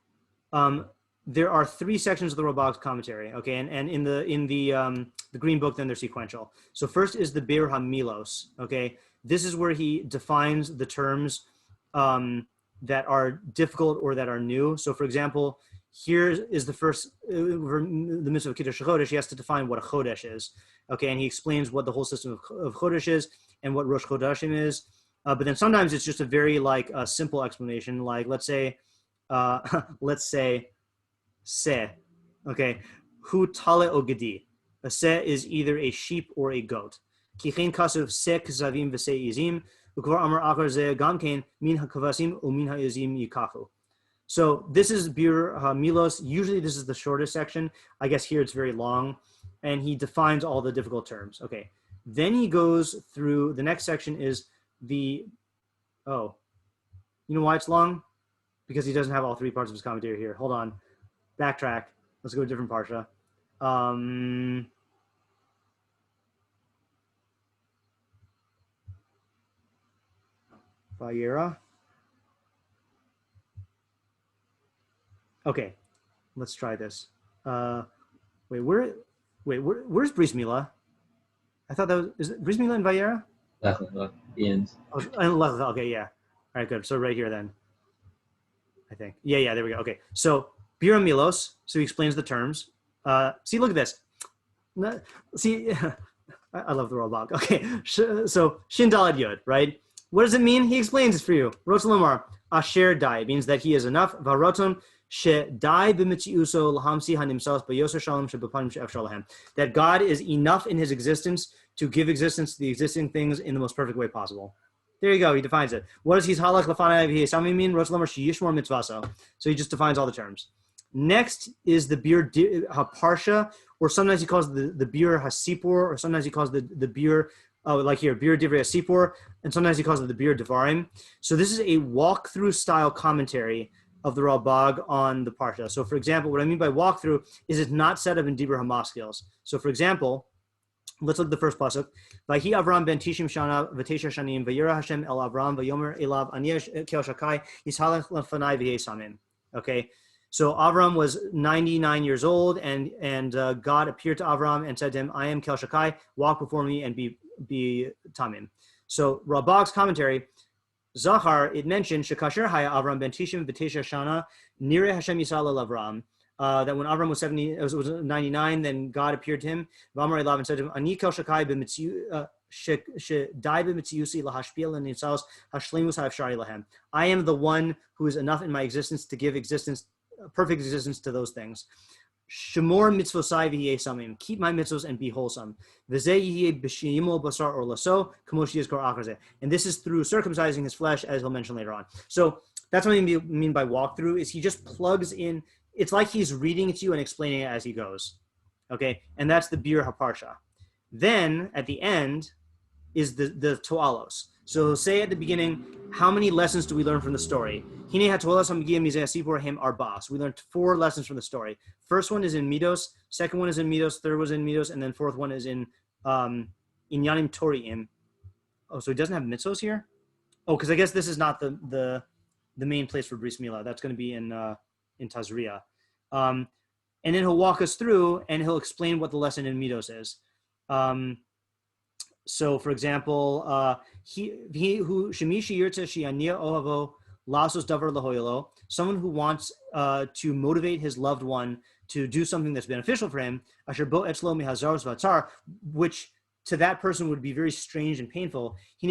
there are 3 sections of the Ralbag's commentary. Okay, and in the Green Book, then they're sequential. So first is the Bir HaMilos. Okay, this is where he defines the terms that are difficult or that are new. So for example, here is the first, the mitzvah of Kiddush Chodesh. He has to define what a Chodesh is. Okay, and he explains what the whole system of Chodesh is and what Rosh Chodeshim is. But then sometimes it's just a very simple explanation. Like let's say se. Okay, hu tale ogedi. A se is either a sheep or a goat. Kichin kasuv se kzavim v'se izim. Ukvar amar akar ze gamkein min hakavasim umin ha'izim yikachu. So this is Bir HaMilos. Usually this is the shortest section. I guess here it's very long. And he defines all the difficult terms. Okay. Then he goes through, the next section is you know why it's long? Because he doesn't have all 3 parts of his commentary here. Hold on. Backtrack. Let's go to a different parsha. Vayera. Okay. let's try this. Where's Bris Milah? I thought that was, is it Bris Milah in Vayera?
The end.
Okay, yeah. All right, good. So right here then, I think. Yeah, there we go. Okay, so Bira Milos, so he explains the terms. See, look at this. See, I love the Ralbag. Okay, so Shin Dalad Yod, right? What does it mean? He explains it for you. Rotzlamar, Asher Dai, means that he is enough. Varoton, She Dai b'mitziuso lahamsi hanimsas b'yoser shalom shebepanim she'ef shalahem. That God is enough in his existence to give existence to the existing things in the most perfect way possible. There you go. He defines it. What does his halach lefanai v'yesami mean? Rotzlamar sheyishmor mitzvaso. So he just defines all the terms. Next is the bir haparsha, or sometimes he calls the bir hasipur, or sometimes he calls the bir, like here, bir divrei hasipur, and sometimes he calls it the bir devarim. So this is a walkthrough style commentary of the Ralbag on the parsha. So for example, what I mean by walkthrough is it's not set up in Dibur HaMaskils. So for example, let's look at the first pasuk. Vahi Avram ben Tishim Shana v'Tesha Shanim v'Yira Hashem el Avram v'Yomer elav Aniyesh kel Shakai Yishalech lefanai v'Yesamim. Okay, so Avram was 99 years old, and God appeared to Avram and said to him, "I am kel Shakai, walk before me and be tamim." So Ralbag's commentary. Zachar, it mentioned Shekasher Haya Avram ben Tishim v'Tesha Shana Nire Hashem Yisrael el Avram. That when Avram was 99, then God appeared to him. V'amar elav and said to him, "Ani kel shakai b'mitziu shedai b'mitziusi lahashpiel l'nitzos hashlemus ha'efshari lahem." I am the one who is enough in my existence to give existence, perfect existence to those things. Shemor mitzvosai v'yeh samim. Keep my mitzvos and be wholesome. V'zeh yeh b'shiyimol basar or laso kamoshi yizkor achar. And this is through circumcising his flesh, as he'll mention later on. So that's what I mean by walkthrough. Is he just plugs in? It's like he's reading it to you and explaining it as he goes. Okay, and that's the bir haparsha. Then at the end is the toalos. So say at the beginning, how many lessons do we learn from the story? Hine hatoalos hamigiyim mizeh asipur hem arba. So we learned 4 lessons from the story. First one is in Midos, second one is in Midos, third was in Midos, and then fourth one is in Inyanim Toriim. Oh, so he doesn't have mitzvos here? Oh, because I guess this is not the main place for Bris Milah. That's going to be in Tazria. And then he'll walk us through and he'll explain what the lesson in Midos is. So for example, he who shemishi yirtze shiania ohavo lasos davar lahoyelo, someone who wants to motivate his loved one to do something that's beneficial for him, asher bo etzlo mihazaros vatzar, which to that person would be very strange and painful. Then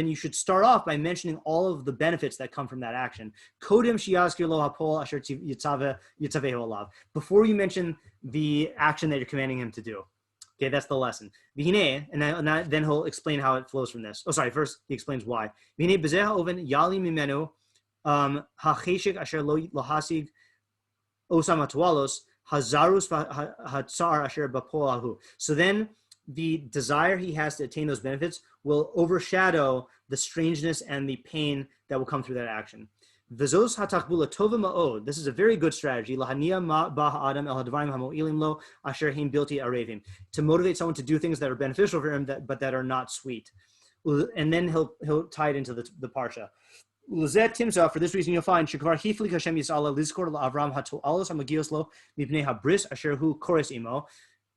you should start off by mentioning all of the benefits that come from that action. Before you mention the action that you're commanding him to do. Okay, that's the lesson. And then he'll explain how it flows from this. Oh, sorry, first he explains why. Hazarus hatzar asher bapolahu. So then the desire he has to attain those benefits will overshadow the strangeness and the pain that will come through that action. V'zos hatakbula tova ma'od. This is a very good strategy. Lahania ma ba'ha'adam el hadvarim hamo'ilim lo asher him bilti arevim. To motivate someone to do things that are beneficial for him, but that are not sweet. And then he'll tie it into the parsha. For this reason, you'll find Shekvar Hiflik Hashem Yisala Lizkor Avram Hatu Alos Amagioslo Mipnei Habris Asherhu Kores Imo.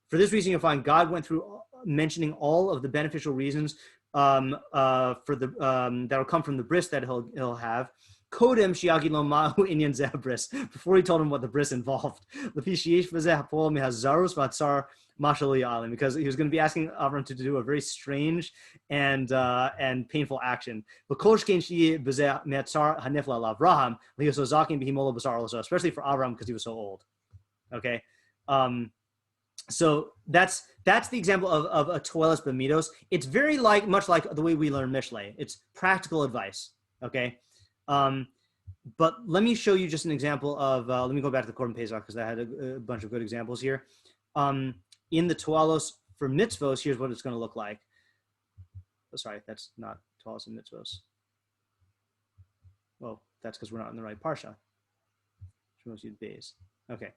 For this reason, you'll find God went through mentioning all of the beneficial reasons for the that'll come from the bris that he'll have. Kodem Shiagi Lo Mahu Inyan Zeh bris, before he told him what the bris involved. Because he was going to be asking Avram to do a very strange and painful action. Especially for Avram because he was so old. Okay, so that's the example of a toelis b'midos. It's very much like the way we learn Mishlei. It's practical advice. Okay. But let me show you just an example of, let me go back to the Korban Pesach because I had a bunch of good examples here. In the Toalos for mitzvos, here's what it's going to look like. Oh, sorry, that's not Toalos and mitzvos. Well, that's because we're not in the right parsha. Okay.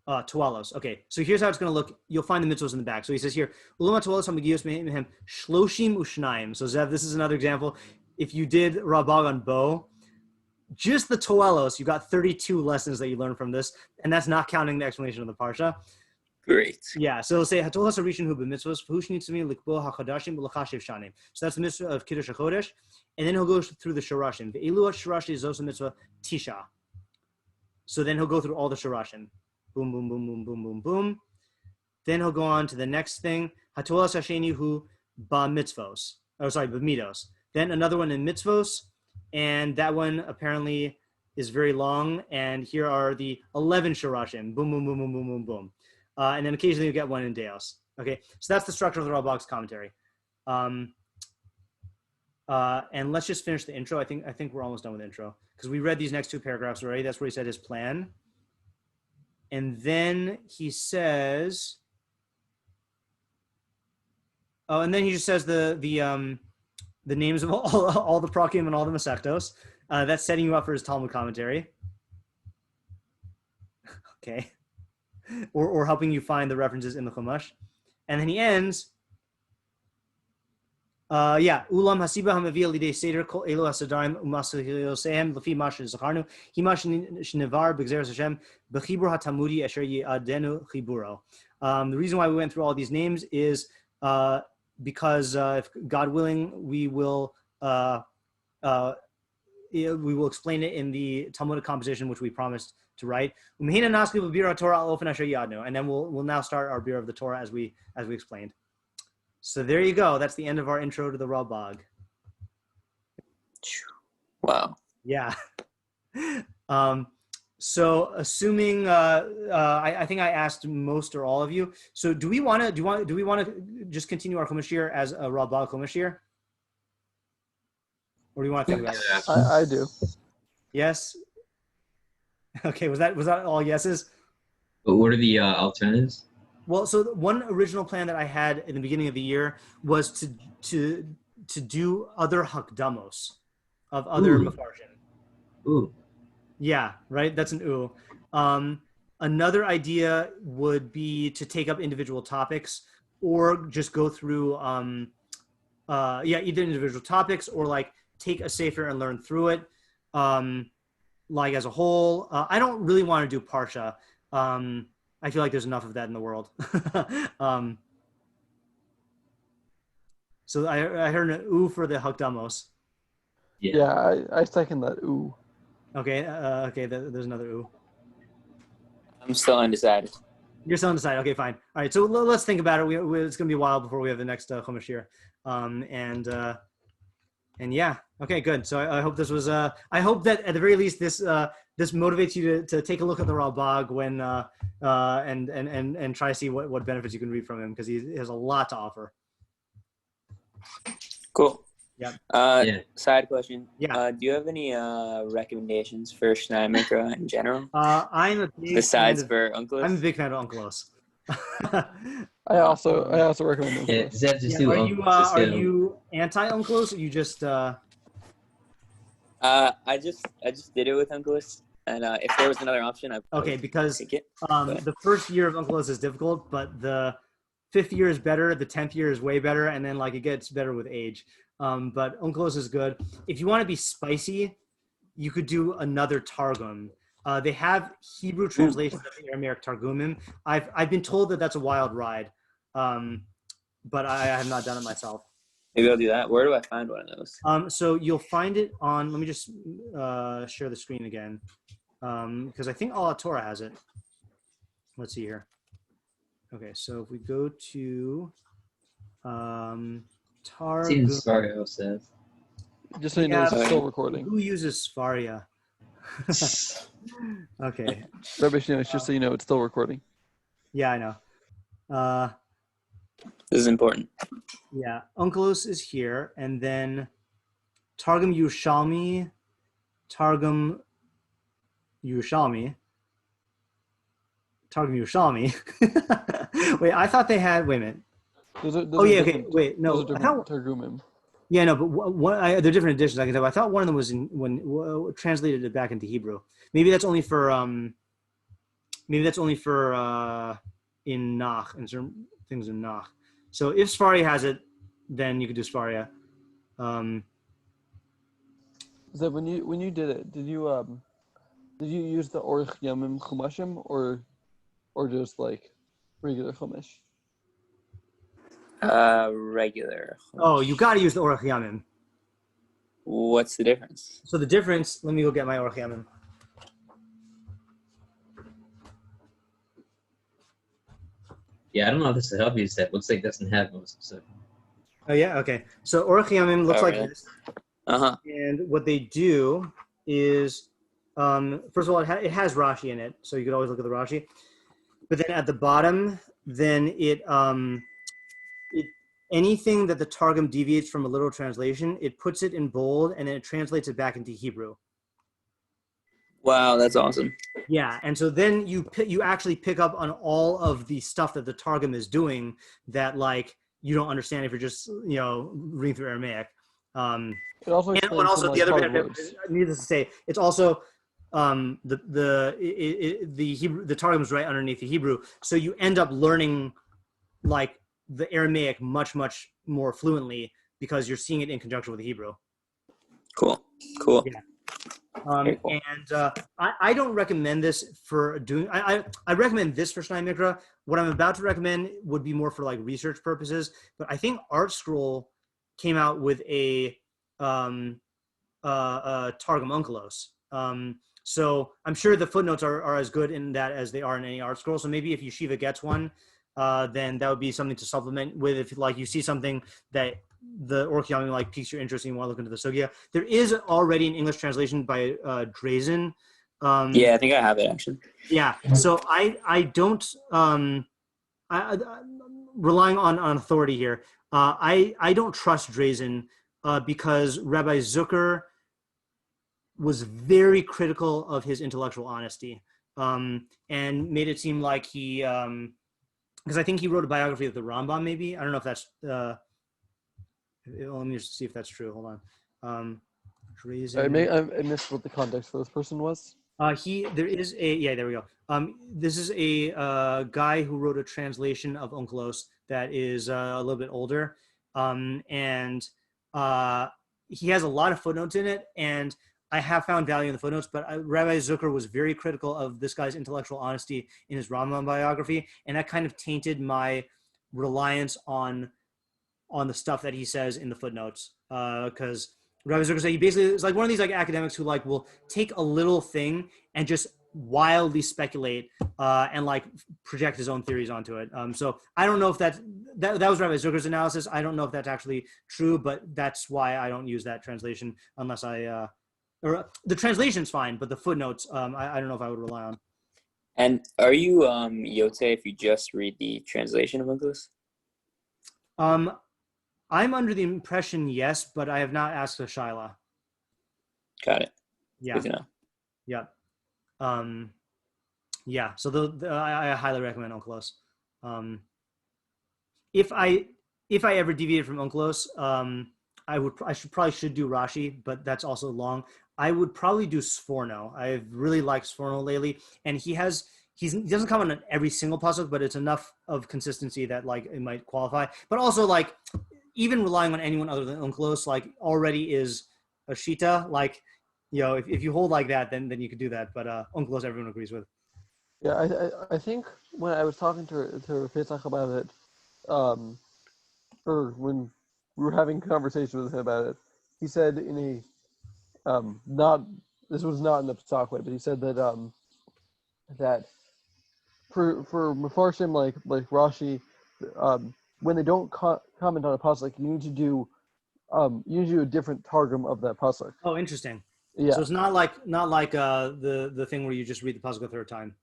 Toalos. Okay, so here's how it's going to look. You'll find the mitzvos in the back. So he says here, Ulama Toalos hamagiyos mehem shloshim ushnaim. So Zev, this is another example. If you did Ralbag on bow, just the Toelos, you got 32 lessons that you learned from this, and that's not counting the explanation of the Parsha.
Great.
Yeah, so it'll say Hatolas Arishin Hu b'mitzvos v'hushnitzmi likbo hachadashim b'lachashiv shanim. So that's the mitzvah of Kiddush HaChodesh, and then he'll go through the Shorashim. The Elu Shorashi is also mitzvah Tisha. So then he'll go through all the Shorashim. Boom, boom, boom, boom, boom, boom, boom. Then he'll go on to the next thing. Hatolas Hasheni Hu b'mitzvos. Oh, sorry, b'midos. Then another one in mitzvos, and that one apparently is very long. And here are the 11 Shorashim. Boom, boom, boom, boom, boom, boom, boom. And then occasionally you get one in Deos. Okay, so that's the structure of the Ralbag's commentary. And let's just finish the intro. I think we're almost done with the intro because we read these next two paragraphs already. That's where he said his plan. And then he says, oh, and then he just says the names of all the prakim and all the masechtos. That's setting you up for his Talmud commentary. Okay. Or helping you find the references in the Chumash. And then he ends, Ulam hasiba hamavia lidei seder kol elo hasadarim umasahiliosehem lefi mash zacharnu himash shnevar b'gzeres Hashem b'chibur hatamudi asher yi'adenu chiburo. The reason why we went through all these names is because if God willing, we will explain it in the Talmudic composition, which we promised to write. And then we'll now start our beer of the Torah as we explained. So there you go. That's the end of our intro to the Ralbag.
Wow.
Yeah. So assuming I think I asked most or all of you. So do we want to just continue our Chumash shiur as a Ralbag Chumash shiur? Or do you want to think about it?
I do.
Yes. Okay. Was that all yeses?
But what are the alternatives?
Well, so one original plan that I had in the beginning of the year was to do other hakdamos of other mafarshim.
Ooh.
Yeah, right. That's an ooh. Another idea would be to take up individual topics, or just go through either individual topics or like take a sefer and learn through it, like as a whole. I don't really want to do parsha. I feel like there's enough of that in the world. So I heard an ooh for the hakdamos.
Yeah, I second that ooh.
Okay, there's another ooh.
I'm still undecided.
You're still undecided. Okay, fine. All right, so let's think about it. It's going to be a while before we have the next Chumash shiur. And yeah, okay, good. So I hope this was. I hope that at the very least this motivates you to take a look at the Ralbag when and try to see what benefits you can read from him, because he has a lot to offer.
Cool.
Yeah.
Side question.
Yeah.
Do you have any recommendations for Shnai Mikra in general?
I'm a big
besides for Unclos.
I'm a big fan of Unclos.
I also recommend
Yeah,
Unclos.
does that just do
Are you anti-Unclos, or you just?
I just did it with Unclos, and if there was another option, I would
because
take it.
The first year of Unclos is difficult, but the 5th year is better. The 10th year is way better, and then like it gets better with age. But Unclos is good. If you want to be spicy, you could do another Targum. They have Hebrew translations of the Aramaic Targumim. I've been told that that's a wild ride, but I have not done it myself.
Maybe I'll do that. Where do I find one of those?
So you'll find it on. Let me just share the screen again, because I think all Torah has it. Let's see here. Okay, so if we go to Targum.
Seems Sfario says.
Just so you know, it's still recording.
Who uses Sfaria? Okay.
Rabbi Shinosh, just so you know, it's still recording.
Yeah, I know.
This is important.
Yeah, Unclos is here, and then Targum Yerushalmi. Wait, I thought they had. Wait a minute. Okay. Wait, no.
Those are different Targumim.
Yeah, no, but they're different editions. I can tell. I thought one of them was when translated it back into Hebrew. Maybe that's only for in Nach, and certain things in Nach. So if Sfaria has it, then you could do Sfaria.
So when you did it, did you use the Orich Yamim Chumashim or just like regular Chumash?
Regular.
Oh, you got to use the Orach Yamim.
What's the difference?
So the difference, let me go get my Orach Yamim.
Yeah, I don't know if this will help you, Seth. Looks like it doesn't have most stuff.
Oh, yeah? Okay. So Orach Yamim looks like
really?
this.
Uh-huh.
And what they do is, first of all, it has Rashi in it, so you could always look at the Rashi. But then at the bottom, then anything that the Targum deviates from a literal translation, it puts it in bold and then it translates it back into Hebrew.
Wow, that's awesome.
Yeah, and so then you actually pick up on all of the stuff that the Targum is doing that like you don't understand if you're just reading through Aramaic.
It also
and also
some,
the other
hard
benefit, needless to say, it's also the Hebrew, the Targum is right underneath the Hebrew, so you end up learning like the Aramaic much more fluently because you're seeing it in conjunction with the Hebrew.
Cool.
Yeah.
Very cool.
And I don't recommend this for doing. I recommend this for Shnai Mikra. What I'm about to recommend would be more for like research purposes. But I think Art Scroll came out with a Targum Onkelos. So I'm sure the footnotes are as good in that as they are in any Art Scroll. So maybe if Yeshiva gets one, then that would be something to supplement with. If like you see something that the Orach Yamim like piques your interest and you want to look into the sugya, there is already an English translation by Drazen.
Yeah, I think I have it actually.
Yeah, so I don't relying on authority here. I don't trust Drazen because Rabbi Zucker was very critical of his intellectual honesty and made it seem like he because I think he wrote a biography of the Rambam. Maybe I don't know if that's. Let me just see if that's true. Hold on.
I missed what the context for this person was.
There we go. This is a guy who wrote a translation of Onkelos that is a little bit older, and he has a lot of footnotes in it, and I have found value in the footnotes, but Rabbi Zucker was very critical of this guy's intellectual honesty in his Rambam biography, and that kind of tainted my reliance on the stuff that he says in the footnotes. Because Rabbi Zucker said he basically is like one of these like academics who like will take a little thing and just wildly speculate and like project his own theories onto it. So I don't know if that was Rabbi Zucker's analysis. I don't know if that's actually true, but that's why I don't use that translation unless or the translation's fine, but the footnotes, I don't know if I would rely on.
And are you Yote if you just read the translation of Onkelos?
I'm under the impression yes, but I have not asked a Shaila.
Got it.
Yeah.
Good to know.
Yeah. Yeah. So I highly recommend Onkelos. If I ever deviate from Onkelos, I should do Rashi, but that's also long. I would probably do Sforno. I've really liked Sforno lately, and he doesn't comment on every single pasuk, but it's enough of consistency that like it might qualify. But also like even relying on anyone other than Onkelos like already is a shita. Like if you hold like that, then you could do that. But Onkelos everyone agrees with.
Yeah, I think when I was talking to Pesach about it, or when we were having a conversation with him about it, he said in a this was not in the Pesach way, but he said that that for Mefarshim like Rashi, when they don't comment on a pasuk, you need to do a different targum of that pasuk.
Oh, interesting.
Yeah.
So it's not like the thing where you just read the pasuk a third time.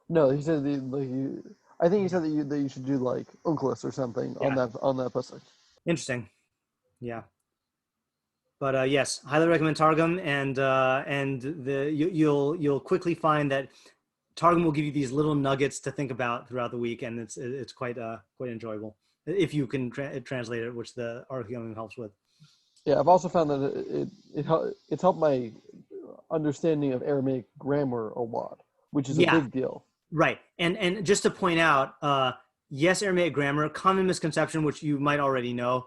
No, he said I think he said that you should do like Onkelos or something on that pasuk.
Interesting. Yeah. But yes, highly recommend Targum, and you'll quickly find that Targum will give you these little nuggets to think about throughout the week, and it's quite enjoyable if you can translate it, which the Orach Yamim helps with.
Yeah, I've also found that it's helped my understanding of Aramaic grammar a lot, which is a big deal.
Right, and just to point out, yes, Aramaic grammar, common misconception, which you might already know,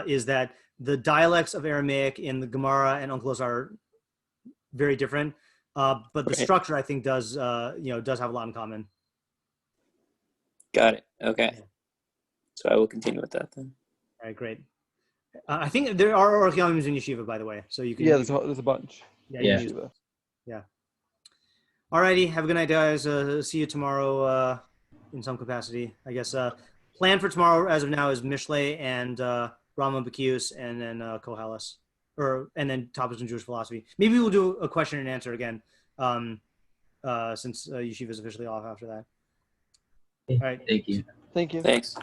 is that the dialects of Aramaic in the Gemara and Onkelos are very different, but the
Right.
structure I think does does have a lot in common.
Got it. Okay.
Yeah.
So I will continue with that then.
All right, great. I think there are Orchionims in yeshiva, by the way, so you can.
Yeah, there's a bunch.
Yeah.
Yeah.
You can use- Alrighty, have a good night, guys. See you tomorrow in some capacity. I guess plan for tomorrow as of now is Mishlei and Rambam Bakius and then Koheles, and then topics in Jewish philosophy. Maybe we'll do a question and answer again, since yeshiva is officially off after that. All right.
Thank you.
Thank you.
Thanks.